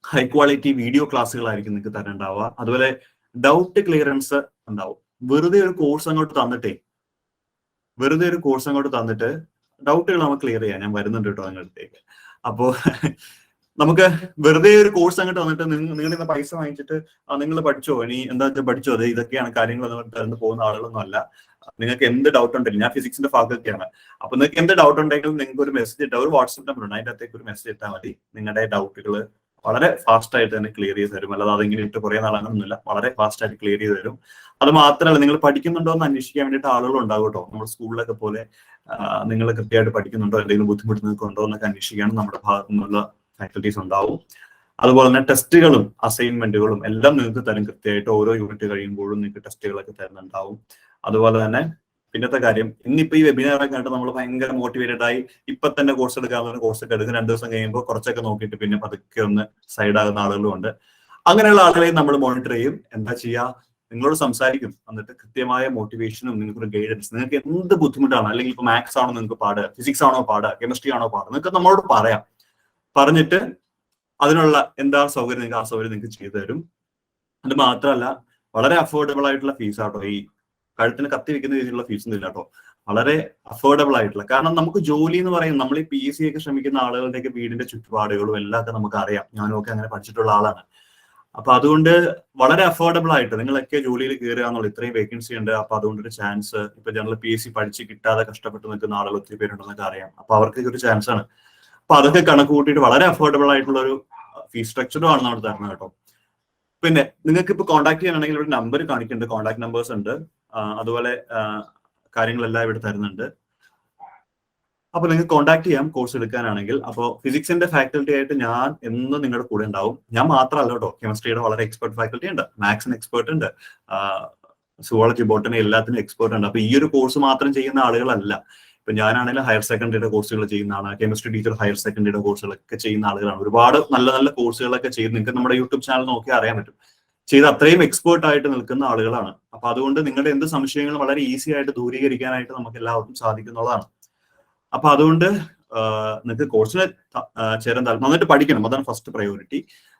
ഹൈ ക്വാളിറ്റി വീഡിയോ ക്ലാസ്സുകളായിരിക്കും നിങ്ങൾക്ക് തരണ്ടാവുക. അതുപോലെ ഡൗട്ട് ക്ലിയറൻസ് ഉണ്ടാവും. വെറുതെ ഒരു കോഴ്സ് അങ്ങോട്ട് തന്നിട്ട് ഡൗട്ടുകൾ നമുക്ക് ക്ലിയർ ചെയ്യാം. ഞാൻ വരുന്നുണ്ട് കേട്ടോ നിങ്ങളുടെ. അപ്പോ നമുക്ക് വെറുതെ ഒരു കോഴ്സ് അങ്ങോട്ട് തന്നിട്ട് നിങ്ങൾ ഇന്ന് പൈസ വാങ്ങിച്ചിട്ട് നിങ്ങൾ പഠിച്ചോ, ഇനി എന്താ വെച്ചാൽ പഠിച്ചോ, അതെ ഇതൊക്കെയാണ് കാര്യങ്ങൾ തരുന്നു പോകുന്ന ആളുകളൊന്നും അല്ല. നിങ്ങൾക്ക് എന്ത് ഡൗട്ട് ഉണ്ടെങ്കിലും, ഞാൻ ഫിസിക്സിന്റെ ഫാക്കൽറ്റിയാണ്. അപ്പൊ നിങ്ങൾക്ക് എന്ത് ഡൗട്ട് ഉണ്ടെങ്കിലും നിങ്ങൾക്ക് ഒരു മെസ്സേജ് ഇട്ടാൽ, ഒരു വാട്സ്ആപ്പ് നമ്പർ ഉണ്ട്, അതിന്റെ അകത്തേക്ക് ഒരു മെസ്സേജ് ഇട്ടാൽ മതി. നിങ്ങളുടെ ഡൗട്ടുകൾ വളരെ ഫാസ്റ്റ് ആയിട്ട് തന്നെ ക്ലിയർ ചെയ്ത് തരും. അല്ലാതെ അതെങ്ങനെ ഇട്ട് കുറെ നാളങ്ങനൊന്നുമില്ല, വളരെ ഫാസ്റ്റ് ആയിട്ട് ക്ലിയർ ചെയ്ത് തരും. അത് മാത്രമല്ല, നിങ്ങൾ പഠിക്കുന്നുണ്ടോ എന്ന് അന്വേഷിക്കാൻ വേണ്ടിയിട്ട് ആളുകൾ ഉണ്ടാവും കേട്ടോ. നമ്മുടെ സ്കൂളിലൊക്കെ പോലെ നിങ്ങൾ കൃത്യമായിട്ട് പഠിക്കുന്നുണ്ടോ, എന്തെങ്കിലും ബുദ്ധിമുട്ട് നിങ്ങൾക്ക് ഉണ്ടോ എന്നൊക്കെ അന്വേഷിക്കാനും നമ്മുടെ ഭാഗത്തു നിന്നുള്ള ഫാക്കൽറ്റീസ് ഉണ്ടാവും. അതുപോലെ തന്നെ ടെസ്റ്റുകളും അസൈൻമെന്റുകളും എല്ലാം നിങ്ങൾക്ക് തരും കൃത്യമായിട്ട്. ഓരോ യൂണിറ്റ് കഴിയുമ്പോഴും നിങ്ങൾക്ക് ടെസ്റ്റുകളൊക്കെ തരുന്നുണ്ടാവും. അതുപോലെ തന്നെ പിന്നത്തെ കാര്യം, ഇന്നിപ്പോ ഈ വെബിനാറൊക്കെ ആയിട്ട് നമ്മൾ ഭയങ്കര മോട്ടിവേറ്റഡ് ആയി ഇപ്പൊ തന്നെ കോഴ്സ് എടുക്കാവുന്ന കോഴ്സ് ഒക്കെ എടുക്കും. 2 ദിവസം കഴിയുമ്പോൾ കുറച്ചൊക്കെ നോക്കിയിട്ട് പിന്നെ പതുക്കെ ഒന്ന് സൈഡ് ആകുന്ന ആളുകളും ഉണ്ട്. അങ്ങനെയുള്ള ആളുകളെയും നമ്മൾ മോണിറ്റർ ചെയ്യും. എന്താ ചെയ്യുക, നിങ്ങളോട് സംസാരിക്കും. എന്നിട്ട് കൃത്യമായ മോട്ടിവേഷനും നിങ്ങൾക്കൊരു ഗൈഡൻസ്, നിങ്ങൾക്ക് എന്ത് ബുദ്ധിമുട്ടാണ്, അല്ലെങ്കിൽ ഇപ്പൊ മാത്സ് ആണോ നിങ്ങൾക്ക് പാട്, ഫിസിക്സ് ആണോ പാട്, കെമിസ്ട്രി ആണോ പാട്, നിങ്ങൾക്ക് നമ്മളോട് പറയാം. പറഞ്ഞിട്ട് അതിനുള്ള എന്താ സൗകര്യം നിങ്ങൾക്ക് ആ സൗകര്യം നിങ്ങൾക്ക് ചെയ്തു തരും. അത് മാത്രമല്ല, വളരെ അഫോർഡബിൾ ആയിട്ടുള്ള ഫീസ് ആട്ടോ. ഈ കഴുത്തിന് കത്തി വെക്കുന്ന രീതിയിലുള്ള ഫീസ് ഒന്നും ഇല്ല കേട്ടോ. വളരെ അഫോർഡബിൾ ആയിട്ടുള്ള, കാരണം നമുക്ക് ജോലി എന്ന് പറയുന്നത്, നമ്മൾ ഈ PSC ഒക്കെ ശ്രമിക്കുന്ന ആളുകളുടെയൊക്കെ വീടിന്റെ ചുറ്റുപാടുകളും എല്ലാം ഒക്കെ നമുക്ക് അറിയാം. ഞാനും ഒക്കെ അങ്ങനെ പഠിച്ചിട്ടുള്ള ആളാണ്. അപ്പൊ അതുകൊണ്ട് വളരെ അഫോർഡബിൾ ആയിട്ട് നിങ്ങളൊക്കെ ജോലിയിൽ കയറുക എന്നുള്ള, ഇത്രയും വേക്കൻസി ഉണ്ട്. അപ്പൊ അതുകൊണ്ടൊരു ചാൻസ്, ഇപ്പൊ ജനറൽ PSC പഠിച്ച് കിട്ടാതെ കഷ്ടപ്പെട്ട് നിൽക്കുന്ന ആളുകൾ ഒത്തിരി പേരുണ്ടെന്നൊക്കെ അറിയാം. അപ്പൊ അവർക്ക് ഒരു ചാൻസ് ആണ്. അപ്പൊ അതൊക്കെ കണക്ക് കൂട്ടിയിട്ട് വളരെ അഫോർഡബിൾ ആയിട്ടുള്ള ഒരു ഫീസ് സ്ട്രക്ചറും ആണ് നമ്മൾ തരുന്നത് കേട്ടോ. പിന്നെ നിങ്ങൾക്ക് ഇപ്പൊ കോൺടാക്ട് ചെയ്യാനാണെങ്കിൽ ഇവിടെ നമ്പർ കാണിക്കുന്നുണ്ട്, കോൺടാക്ട് നമ്പേഴ്സ് ഉണ്ട്. അതുപോലെ കാര്യങ്ങളെല്ലാം ഇവിടെ തരുന്നുണ്ട്. അപ്പൊ നിങ്ങൾക്ക് കോൺടാക്ട് ചെയ്യാം കോഴ്സ് എടുക്കാനാണെങ്കിൽ. അപ്പോൾ ഫിസിക്സിന്റെ ഫാക്കൽറ്റി ആയിട്ട് ഞാൻ എന്നും നിങ്ങളുടെ കൂടെ ഉണ്ടാവും. ഞാൻ മാത്രമല്ല കേട്ടോ, കെമിസ്ട്രിയുടെ വളരെ എക്സ്പെർട്ട് ഫാക്കൽറ്റി ഉണ്ട്, മാത്സിന് എക്സ്പെർട്ട് ഉണ്ട്, സുവോളജി, ബോട്ടണി എല്ലാത്തിനും എക്സ്പെർട്ട് ഉണ്ട്. അപ്പൊ ഈ ഒരു കോഴ്സ് മാത്രം ചെയ്യുന്ന ആളുകളല്ല. ഇപ്പൊ ഞാനാണെങ്കിലും ഹയർ സെക്കൻഡറിയുടെ കോഴ്സുകൾ ചെയ്യുന്നതാണ്, കെമിസ്ട്രി ടീച്ചർ ഹയർ സെക്കൻഡറിയുടെ കോഴ്സുകളൊക്കെ ചെയ്യുന്ന ആളുകളാണ്. ഒരുപാട് നല്ല നല്ല കോഴ്സുകളൊക്കെ ചെയ്ത് നിങ്ങൾക്ക് നമ്മുടെ യൂട്യൂബ് ചാനൽ നോക്കി അറിയാൻ പറ്റും. ചെയ്ത് അത്രയും എക്സ്പേർട്ട് ആയിട്ട് നിൽക്കുന്ന ആളുകളാണ്. അപ്പൊ അതുകൊണ്ട് നിങ്ങളുടെ എന്ത് സംശയങ്ങളും വളരെ ഈസി ആയിട്ട് ദൂരീകരിക്കാനായിട്ട് നമുക്ക് എല്ലാവർക്കും സാധിക്കുന്നതാണ്. അപ്പൊ അതുകൊണ്ട് നിങ്ങൾക്ക് കോഴ്സിന് ചേരാൻ നന്നായിട്ട് പഠിക്കണം, അതാണ് ഫസ്റ്റ് പ്രയോറിറ്റി.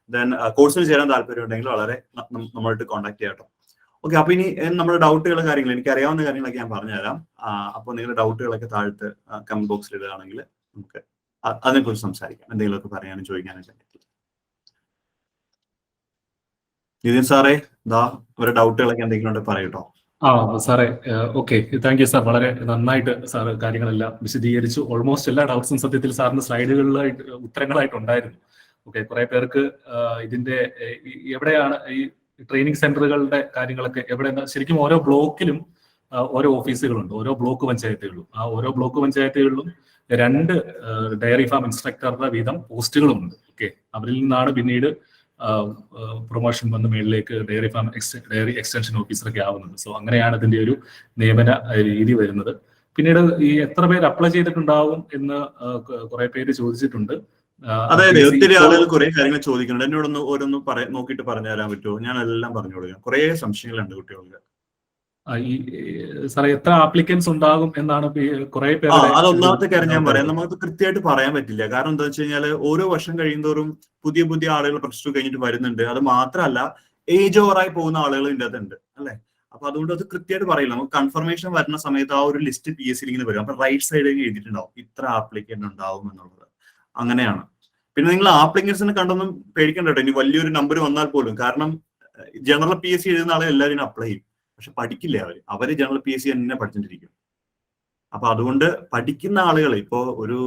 ദെൻ കോഴ്സിന് ചേരാൻ താല്പര്യം ഉണ്ടെങ്കിൽ വളരെ നമ്മളായിട്ട് കോൺടാക്ട് ചെയ്യാം കേട്ടോ. ഓക്കെ, അപ്പൊ ഇനി നമ്മുടെ ഡൗട്ടുകൾ കാര്യങ്ങൾ എനിക്ക് അറിയാവുന്ന കാര്യങ്ങളൊക്കെ ഞാൻ പറഞ്ഞുതരാം. അപ്പോൾ നിങ്ങളുടെ ഡൗട്ടുകളൊക്കെ താഴത്ത് കമന്റ് ബോക്സിൽ ഇടുകയാണെങ്കിൽ നമുക്ക് അതിനെക്കുറിച്ച് സംസാരിക്കാം. എന്തെങ്കിലുമൊക്കെ പറയാനും ചോദിക്കാനൊക്കെ. നിതിൻ സാറേ, ഇതാ ഒരു ഡൗട്ടുകളൊക്കെ എന്തെങ്കിലും ഉണ്ടെങ്കിൽ പറയൂട്ടോ. സാറേ, ഓക്കെ, താങ്ക് യു സാർ. വളരെ നന്നായിട്ട് സാറ് കാര്യങ്ങളെല്ലാം വിശദീകരിച്ചു. ഓൾമോസ്റ്റ് എല്ലാ ഡൗട്ട്സും സത്യത്തിൽ സാറിന് സ്ലൈഡുകളിലായിട്ട് ഉത്തരങ്ങളായിട്ടുണ്ടായിരുന്നു. ഓക്കെ, കുറെ പേർക്ക് ഇതിന്റെ എവിടെയാണ് ഈ ട്രെയിനിങ് സെന്ററുകളുടെ കാര്യങ്ങളൊക്കെ എവിടെ, ശരിക്കും ഓരോ ബ്ലോക്കിലും ഓരോ ഓഫീസുകളുണ്ട്, ഓരോ ബ്ലോക്ക് പഞ്ചായത്തുകളിലും. ആ ഓരോ ബ്ലോക്ക് പഞ്ചായത്തുകളിലും 2 ഡയറി ഫാം ഇൻസ്ട്രക്ടറുടെ വീതം പോസ്റ്റുകളുമുണ്ട്. ഓക്കെ, അവരിൽ നിന്നാണ് പിന്നീട് പ്രൊമോഷൻ വന്ന് മേളിലേക്ക് ഡയറി എക്സ്റ്റൻഷൻ ഓഫീസറൊക്കെ ആവുന്നത്. സോ അങ്ങനെയാണ് അതിന്റെ ഒരു നിയമന രീതി വരുന്നത്. പിന്നീട് ഈ എത്ര പേര് അപ്ലൈ ചെയ്തിട്ടുണ്ടാവും എന്ന് കുറെ പേര് ചോദിച്ചിട്ടുണ്ട്. അതായത് ഒത്തിരി ആളുകൾ കുറെ കാര്യങ്ങൾ ചോദിക്കുന്നുണ്ട്. എന്നോടൊന്ന് ഓരോന്ന് നോക്കിയിട്ട് പറഞ്ഞു തരാൻ പറ്റുമോ? ഞാൻ എല്ലാം പറഞ്ഞു കൊടുക്കാം. കുറെ സംശയങ്ങളുണ്ട് കുട്ടികൾക്ക്. സാറേ, എത്ര ആപ്ലിക്കൻസ് ഉണ്ടാകും എന്നാണ് കുറെ പേര്. അതൊന്നാമത്തെ കാര്യം ഞാൻ പറയാം. നമുക്ക് കൃത്യമായിട്ട് പറയാൻ പറ്റില്ല. കാരണം എന്താ വെച്ച് കഴിഞ്ഞാൽ ഓരോ വർഷം കഴിയുന്തോറും പുതിയ പുതിയ ആളുകൾ +2 കഴിഞ്ഞിട്ട് വരുന്നുണ്ട്. അത് മാത്രമല്ല, ഏജ് ഓവറായി പോകുന്ന ആളുകൾ ഇതിൻ്റെ അകത്തുണ്ട് അല്ലെ. അപ്പൊ അതുകൊണ്ട് അത് കൃത്യമായിട്ട് പറയില്ല. നമുക്ക് കൺഫർമേഷൻ വരുന്ന സമയത്ത് ആ ഒരു ലിസ്റ്റ് PSC ഇങ്ങനെ വരും. അപ്പൊ റൈറ്റ് സൈഡിൽ എഴുതിയിട്ടുണ്ടാവും ഇത്ര ആപ്ലിക്കന്റ് ഉണ്ടാവും എന്നുള്ളത്. അങ്ങനെയാണ്. പിന്നെ നിങ്ങൾ ആപ്ലിക്കൻസിനെ കണ്ടൊന്നും പേടിക്കണ്ട കേട്ടോ. ഇനി വലിയൊരു നമ്പർ വന്നാൽ പോലും. കാരണം ജനറൽ PSC എഴുതുന്ന ആളെ എല്ലാവരും അപ്ലൈ ചെയ്യും. പക്ഷെ പഠിക്കില്ല അവര് ജനറൽ PSC തന്നെ പഠിച്ചിട്ടിരിക്കും. അപ്പൊ അതുകൊണ്ട് പഠിക്കുന്ന ആളുകൾ ഇപ്പോ ഒരു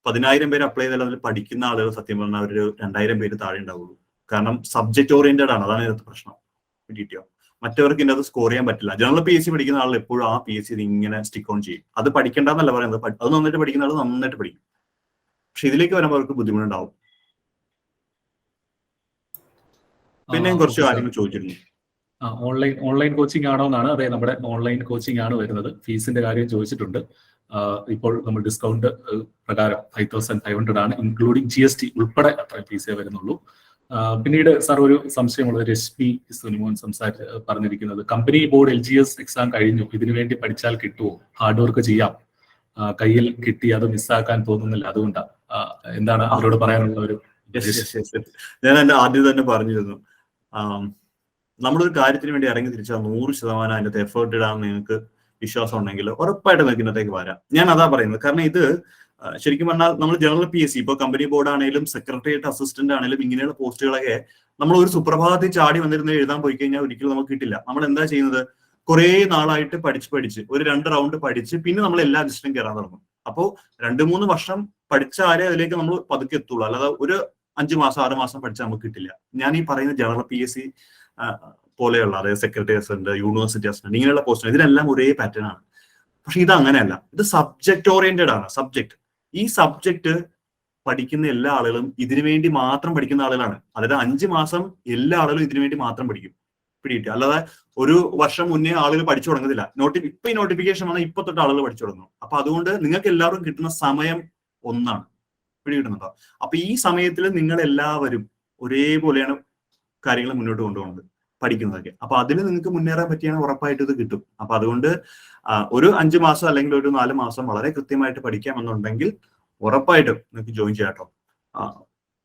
10,000 പേര് അപ്ലൈ ചെയ്താൽ അതിൽ പഠിക്കുന്ന ആളുകൾ സത്യം പറഞ്ഞാൽ ഒരു 2,000 പേര് താഴെ ഉണ്ടാവുള്ളൂ. കാരണം സബ്ജക്ട് ഓറിയന്റഡ് ആണ്. അതാണ് ഇതിനകത്ത് പ്രശ്നം. കിട്ടിയോ? മറ്റവർക്ക് ഇതിനകത്ത് സ്കോർ ചെയ്യാൻ പറ്റില്ല. ജനറൽ PSC പഠിക്കുന്ന ആൾ എപ്പോഴും ആ PSC ഇങ്ങനെ സ്റ്റിക്ക് ഓൺ ചെയ്യും. അത് പഠിക്കേണ്ടെന്നല്ല പറയുന്നത്. അത് നന്നായിട്ട് പഠിക്കുന്ന ആൾ നന്നായിട്ട് പഠിക്കും. പക്ഷെ ഇതിലേക്ക് വരുമ്പോൾ അവർക്ക് ബുദ്ധിമുട്ടുണ്ടാവും. പിന്നെ കുറച്ച് കാര്യങ്ങൾ ചോദിച്ചിരുന്നു. ഓൺലൈൻ കോച്ചിങ് ആണോ എന്നാണ്. അതെ, നമ്മുടെ ഓൺലൈൻ കോച്ചിങ് ആണ് വരുന്നത്. ഫീസിന്റെ കാര്യം ചോദിച്ചിട്ടുണ്ട്. ഇപ്പോൾ നമ്മൾ ഡിസ്കൗണ്ട് പ്രകാരം 5,500 ആണ്, ഇൻക്ലൂഡിങ് GST ഉൾപ്പെടെ അത്ര ഫീസേ വരുന്നുള്ളൂ. പിന്നീട് സാർ ഒരു സംശയമുള്ളത്, രശ്മി സുനിമോൻ പറഞ്ഞിരിക്കുന്നത്, കമ്പനി ബോർഡ് LGS എക്സാം കഴിഞ്ഞു, ഇതിനു വേണ്ടി പഠിച്ചാൽ കിട്ടുമോ? ഹാർഡ് വർക്ക് ചെയ്യാം, കയ്യിൽ കിട്ടി അത് മിസ്സാക്കാൻ തോന്നുന്നില്ല, അതുകൊണ്ടാണ്. എന്താണ് അവരോട് പറയാനുള്ള ഒരു? ഞാൻ എന്റെ ആദ്യം തന്നെ പറഞ്ഞിരുന്നു, നമ്മളൊരു കാര്യത്തിന് വേണ്ടി ഇറങ്ങി തിരിച്ചാൽ 100% അതിന്റെ എഫേർട്ട് ഇടാൻ നിങ്ങൾക്ക് വിശ്വാസം ഉണ്ടെങ്കിൽ ഉറപ്പായിട്ട് നിങ്ങൾക്ക് ഇന്നത്തേക്ക് വരാം. ഞാൻ അതാ പറയുന്നത്. കാരണം ഇത് ശരിക്കും പറഞ്ഞാൽ നമ്മൾ ജനറൽ PSC ഇപ്പൊ കമ്പനി ബോർഡ് ആണെങ്കിലും സെക്രട്ടേറിയറ്റ് അസിസ്റ്റന്റ് ആണെങ്കിലും ഇങ്ങനെയുള്ള പോസ്റ്റുകളൊക്കെ നമ്മൾ ഒരു സുപ്രഭാതത്തിൽ ചാടി വന്നിരുന്ന് എഴുതാൻ പോയി കഴിഞ്ഞാൽ ഒരിക്കലും നമുക്ക് കിട്ടില്ല. നമ്മൾ എന്താ ചെയ്യുന്നത്? കുറെ നാളായിട്ട് പഠിച്ച് ഒരു 2 റൗണ്ട് പഠിച്ച് പിന്നെ നമ്മൾ എല്ലാ ലിസ്റ്റിലും കയറാൻ തുടങ്ങും. അപ്പോൾ 2-3 വർഷം പഠിച്ചാലേ അതിലേക്ക് നമ്മൾ പതുക്കെ എത്തുള്ളൂ. അല്ലാതെ ഒരു 5 മാസം 6 മാസം പഠിച്ചാൽ നമുക്ക് കിട്ടില്ല. ഞാൻ ഈ പറയുന്ന ജനറൽ PSC പോലെയുള്ള, അതായത് സെക്രട്ടറി അസിസ്റ്റന്റ്, യൂണിവേഴ്സിറ്റി അസിസ്റ്റന്റ്, ഇങ്ങനെയുള്ള പോസ്റ്റ് ഇതിനെല്ലാം ഒരേ പാറ്റേൺ ആണ്. പക്ഷെ ഇത് അങ്ങനെയല്ല. ഇത് സബ്ജക്ട് ഓറിയന്റഡ് ആണ്. ഈ സബ്ജക്ട് പഠിക്കുന്ന എല്ലാ ആളുകളും ഇതിനു വേണ്ടി മാത്രം പഠിക്കുന്ന ആളുകളാണ്. അതായത് 5 മാസം എല്ലാ ആളുകളും ഇതിനു വേണ്ടി മാത്രം പഠിക്കും. പിടിയിട്ട് അല്ലാതെ ഒരു വർഷം മുന്നേ ആളുകൾ പഠിച്ചു തുടങ്ങുന്നില്ല. ഇപ്പൊ ഈ നോട്ടിഫിക്കേഷൻ വന്നാൽ ഇപ്പൊ തൊട്ട് ആളുകൾ പഠിച്ചു തുടങ്ങും. അപ്പൊ അതുകൊണ്ട് നിങ്ങൾക്ക് എല്ലാവർക്കും കിട്ടുന്ന സമയം ഒന്നാണ്. പിടികിട്ടുന്നുണ്ടോ? അപ്പൊ ഈ സമയത്തിൽ നിങ്ങൾ എല്ലാവരും ഒരേപോലെയാണ് കാര്യങ്ങൾ മുന്നോട്ട് കൊണ്ടുപോകുന്നത്, പഠിക്കുന്നതൊക്കെ. അപ്പൊ അതിൽ നിങ്ങൾക്ക് മുന്നേറാൻ പറ്റിയാണ് ഉറപ്പായിട്ട് ഇത് കിട്ടും. അപ്പൊ അതുകൊണ്ട് ഒരു 5 മാസം അല്ലെങ്കിൽ ഒരു 4 മാസം വളരെ കൃത്യമായിട്ട് പഠിക്കാമെന്നുണ്ടെങ്കിൽ ഉറപ്പായിട്ടും നിങ്ങൾക്ക് ജോയിൻ ചെയ്യാം കേട്ടോ.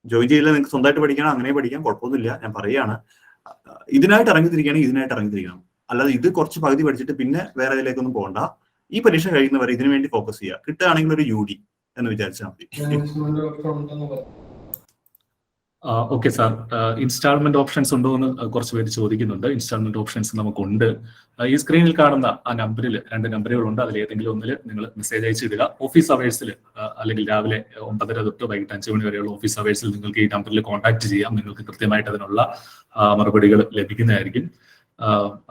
ജോയിൻ ചെയ്യില്ല, നിങ്ങൾക്ക് സ്വന്തമായിട്ട് പഠിക്കണം, അങ്ങനെ പഠിക്കാം, കുഴപ്പമൊന്നുമില്ല. ഞാൻ പറയുകയാണ്, ഇതിനായിട്ട് ഇറങ്ങിത്തിരിക്കുകയാണെങ്കിൽ ഇതിനായിട്ട് ഇറങ്ങിത്തിരിക്കണം. അല്ലാതെ ഇത് കുറച്ച് പകുതി പഠിച്ചിട്ട് പിന്നെ വേറെ ഇതിലേക്കൊന്നും പോകണ്ട. ഈ പരീക്ഷ കഴിയുന്നവരെ ഇതിനു വേണ്ടി ഫോക്കസ് ചെയ്യുക. കിട്ടുകയാണെങ്കിൽ ഒരു UD എന്ന് വിചാരിച്ചാൽ മതി. ഓക്കെ സാർ, ഇൻസ്റ്റാൾമെന്റ് ഓപ്ഷൻസ് ഉണ്ടോ എന്ന് കുറച്ച് പേര് ചോദിക്കുന്നുണ്ട്. ഇൻസ്റ്റാൾമെന്റ് ഓപ്ഷൻസ് നമുക്കുണ്ട്. ഈ സ്ക്രീനിൽ കാണുന്ന ആ നമ്പറിൽ 2 നമ്പറുകളുണ്ട്. അതിൽ ഏതെങ്കിലും ഒന്നിൽ നിങ്ങൾ മെസ്സേജ് അയച്ചിടുക. ഓഫീസ് അവേഴ്സിൽ അല്ലെങ്കിൽ രാവിലെ 9:30 തൊട്ട് വൈകിട്ട് 5 മണി വരെയുള്ള ഓഫീസ് അവേഴ്സിൽ നിങ്ങൾക്ക് ഈ നമ്പറിൽ കോൺടാക്ട് ചെയ്യാം. നിങ്ങൾക്ക് കൃത്യമായിട്ട് അതിനുള്ള മറുപടികൾ ലഭിക്കുന്നതായിരിക്കും.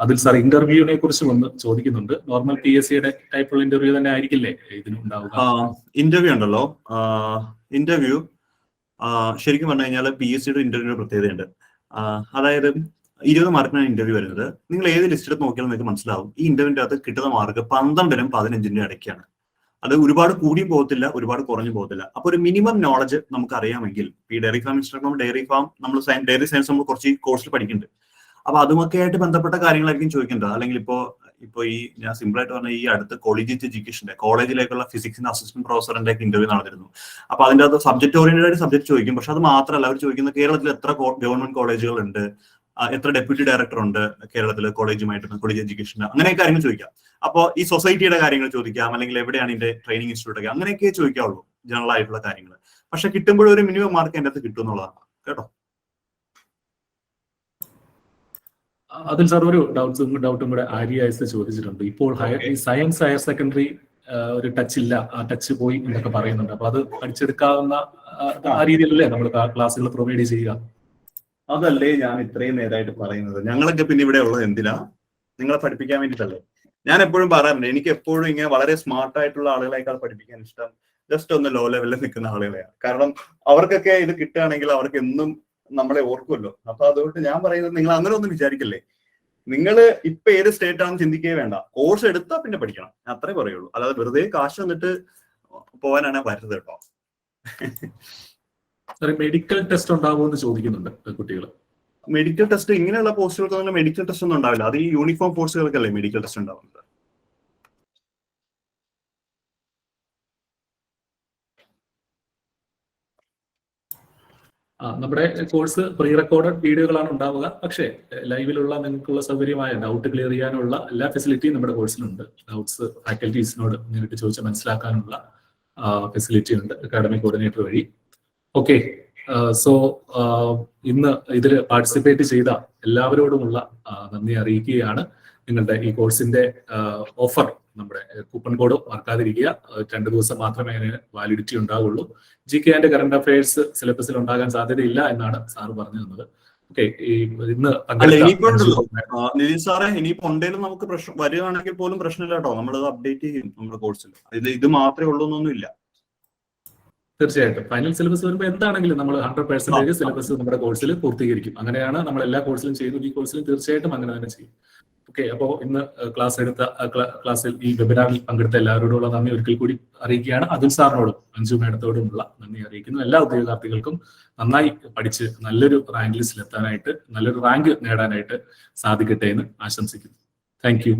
അതിൽ സാർ ഇന്റർവ്യൂവിനെ കുറിച്ചും ഒന്ന് ചോദിക്കുന്നുണ്ട്. നോർമൽ PSCയുടെ ടൈപ്പുള്ള ഇന്റർവ്യൂ തന്നെ ആയിരിക്കില്ലേ ഇതിനുണ്ടാവുക? ഇന്റർവ്യൂ ഉണ്ടല്ലോ. ഇന്റർവ്യൂ ശരിക്കും പറഞ്ഞു കഴിഞ്ഞാൽ PSCയുടെ ഇന്റർവ്യൂവിന് പ്രത്യേകതയുണ്ട്. അതായത് 20 മാർക്കിനാണ് ഇന്റർവ്യൂ വരുന്നത്. നിങ്ങൾ ഏത് ലിസ്റ്റ് നോക്കിയാലും നിങ്ങൾക്ക് മനസ്സിലാവും ഈ ഇന്റർവ്യൂവിന്റെ അകത്ത് കിട്ടുന്ന മാർക്ക് 12-നും 15-നും ഇടയ്ക്കാണ്. അത് ഒരുപാട് കൂടിയും പോകത്തില്ല, ഒരുപാട് കുറഞ്ഞു പോകത്തില്ല. അപ്പൊ ഒരു മിനിമം നോളജ് നമുക്ക് അറിയാമെങ്കിൽ ഈ dairy farm instructor, dairy farm നമ്മൾ ഡയറി സയൻസ് നമ്മൾ കുറച്ച് കോഴ്സിൽ പഠിക്കുന്നുണ്ട്. അപ്പൊ അതുമൊക്കെ ആയിട്ട് ബന്ധപ്പെട്ട കാര്യങ്ങളായിരിക്കും ചോദിക്കേണ്ടത്. അല്ലെങ്കിൽ ഇപ്പോ ഇപ്പൊ ഈ ഞാൻ സിമ്പിൾ ആയിട്ട് പറഞ്ഞ ഈ അടുത്ത് കോളേജിയറ്റ് എഡ്യൂക്കേഷന്റെ കോളേജിലേക്കുള്ള ഫിസിക്സിന്റെ അസിസ്റ്റന്റ് പ്രൊഫസറിന്റെ ഇന്റർവ്യൂ നടന്നിരുന്നു. അപ്പൊ അതിന്റെ അകത്ത് സബ്ജക്ട് ഓറിയന്റഡ് ആയിട്ട് സബ്ജക്ട് ചോദിക്കും. പക്ഷെ അത് മാത്രമല്ല അവർ ചോദിക്കുന്നത് കേരളത്തിൽ എത്ര ഗവൺമെന്റ് കോളേജുകളുണ്ട്, എത്ര ഡെപ്യൂട്ടി ഡയറക്ടർ ഉണ്ട് കേരളത്തിൽ കോളേജ് എഡ്യൂക്കേഷൻ, അങ്ങനെ കാര്യങ്ങൾ ചോദിക്കാം. അപ്പോൾ ഈ സൊസൈറ്റിയുടെ കാര്യങ്ങൾ ചോദിക്കാം, അല്ലെങ്കിൽ എവിടെയാണ് ഇതിന്റെ ട്രെയിനിങ് ഇൻസ്റ്റിറ്റ്യൂട്ട് ഒക്കെ, അങ്ങനെയൊക്കെ ചോദിക്കാവുള്ളൂ ജനറൽ ആയിട്ടുള്ള കാര്യങ്ങൾ. പക്ഷെ കിട്ടുമ്പോഴും ഒരു മിനിമം മാർക്ക് എൻ്റെ അടുത്ത് കിട്ടും എന്നുള്ളതാണ് കേട്ടോ. അതിൽ സാർ ഒരു ഡൗട്ടും കൂടെ ആര്യ ചോദിച്ചിട്ടുണ്ട്. ഇപ്പോൾ സയൻസ് ഹയർ സെക്കൻഡറി ഒരു ടച്ച് ഇല്ല, ആ ടച്ച് പോയി എന്നൊക്കെ പറയുന്നുണ്ട്. അപ്പൊ അത് പഠിച്ചെടുക്കാവുന്ന ആ രീതിയിലല്ലേ നമ്മൾ ക്ലാസ്സുകൾ പ്രൊവൈഡ് ചെയ്യുക? അതല്ലേ ഞാൻ ഇത്രയും നേരമായിട്ട് പറയുന്നത്. ഞങ്ങളൊക്കെ പിന്നെ ഇവിടെ ഉള്ളത് എന്തിനാ? നിങ്ങളെ പഠിപ്പിക്കാൻ വേണ്ടിയിട്ടല്ലേ. ഞാൻ എപ്പോഴും പറയാറുണ്ട്, എനിക്ക് എപ്പോഴും ഇങ്ങനെ വളരെ സ്മാർട്ട് ആയിട്ടുള്ള ആളുകളെക്കാൾ പഠിപ്പിക്കാൻ ഇഷ്ടം ജസ്റ്റ് ഒന്ന് ലോ ലെവലിൽ നിൽക്കുന്ന ആളുകളെയാണ്. കാരണം അവർക്കൊക്കെ ഇത് കിട്ടുകയാണെങ്കിൽ അവർക്ക് എന്നും നമ്മളെ ഓർക്കുമല്ലോ. അപ്പൊ അതുകൊണ്ട് ഞാൻ പറയുന്നത്, നിങ്ങൾ അങ്ങനെ ഒന്നും വിചാരിക്കല്ലേ. നിങ്ങൾ ഇപ്പൊ ഏത് സ്റ്റേറ്റ് ആണെന്ന് ചിന്തിക്കേ വേണ്ട. കോഴ്സ് എടുത്താൽ പിന്നെ പഠിക്കണം, അത്രേ പറയുള്ളൂ. അല്ലാതെ വെറുതെ കാശ് വന്നിട്ട് പോകാനാണ് വരുന്നത് കേട്ടോ. മെഡിക്കൽ ടെസ്റ്റ് ഉണ്ടാവുമെന്ന് ചോദിക്കുന്നുണ്ട് കുട്ടികൾ. മെഡിക്കൽ ടെസ്റ്റ് ഇങ്ങനെയുള്ള പോസ്റ്റുകൾക്ക് മെഡിക്കൽ ടെസ്റ്റ് ഒന്നും ഉണ്ടാവില്ല. അത് ഈ യൂണിഫോം പോസ്റ്റുകൾക്കല്ലേ മെഡിക്കൽ ടെസ്റ്റ് ഉണ്ടാവുന്നത്. നമ്മുടെ കോഴ്സ് പ്രീ റെക്കോർഡഡ് വീഡിയോകളാണ് ഉണ്ടാവുക. പക്ഷേ ലൈവിലുള്ള നിങ്ങൾക്കുള്ള സൗകര്യമായ ഡൗട്ട് ക്ലിയർ ചെയ്യാനുള്ള എല്ലാ ഫെസിലിറ്റിയും നമ്മുടെ കോഴ്സിലുണ്ട്. ഡൗട്ട്സ് ഫാക്കൽറ്റീസിനോട് നേരിട്ട് ചോദിച്ച് മനസ്സിലാക്കാനുള്ള ഫെസിലിറ്റി ഉണ്ട് അക്കാഡമിക് കോർഡിനേറ്റർ വഴി. ഓക്കെ, സോ ഇന്ന് ഇതിൽ പാർട്ടിസിപ്പേറ്റ് ചെയ്ത എല്ലാവരോടുമുള്ള നന്ദി അറിയിക്കുകയാണ്. നിങ്ങളുടെ ഈ കോഴ്സിന്റെ ഓഫർ, നമ്മുടെ കൂപ്പൺ കോഡ് മറക്കാതിരിക്കുക. 2 ദിവസം മാത്രമേ അതിന് വാലിഡിറ്റി ഉണ്ടാവുള്ളൂ. GK ആൻഡ് കറണ്ട് അഫയേഴ്സ് സിലബസിൽ ഉണ്ടാകാൻ സാധ്യതയില്ല എന്നാണ് സാറ് പറഞ്ഞു തന്നത്. ഓക്കെ, ഇന്ന് നിതിൻ സാറേ, ഇനിയിപ്പോ ഉണ്ടെങ്കിലും നമുക്ക് പ്രശ്നം വരികയാണെങ്കിൽ പോലും പ്രശ്നമില്ല കേട്ടോ. നമ്മളത് അപ്ഡേറ്റ് ചെയ്യും നമ്മുടെ കോഴ്സിൽ. ഇത് മാത്രമേ ഉള്ളൂ എന്നൊന്നും ഇല്ല. തീർച്ചയായിട്ടും ഫൈനൽ സിലബസ് വരുമ്പോൾ എന്താണെങ്കിലും നമ്മൾ 100% സിലബസ് നമ്മുടെ കോഴ്സിൽ പൂർത്തീകരിക്കും. അങ്ങനെയാണ് നമ്മൾ എല്ലാ കോഴ്സിലും ചെയ്യുന്നത്. ഈ കോഴ്സിലും തീർച്ചയായിട്ടും അങ്ങനെ തന്നെ ചെയ്യും. ഓക്കെ, അപ്പോൾ ഇന്ന് ക്ലാസ്സിൽ ഈ വെബിനാറിൽ പങ്കെടുത്ത എല്ലാവരോടുള്ള നന്ദി ഒരിക്കൽ കൂടി അറിയിക്കുകയാണ്. അതുൽ സാറിനോടും അഞ്ജു മാഡത്തോടുമുള്ള നന്ദി അറിയിക്കുന്നു. എല്ലാ ഉദ്യോഗാർത്ഥികൾക്കും നന്നായി പഠിച്ച് നല്ലൊരു റാങ്ക് ലിസ്റ്റിൽ എത്താനായിട്ട്, നല്ലൊരു റാങ്ക് നേടാനായിട്ട് സാധിക്കട്ടെ എന്ന് ആശംസിക്കുന്നു. Thank you.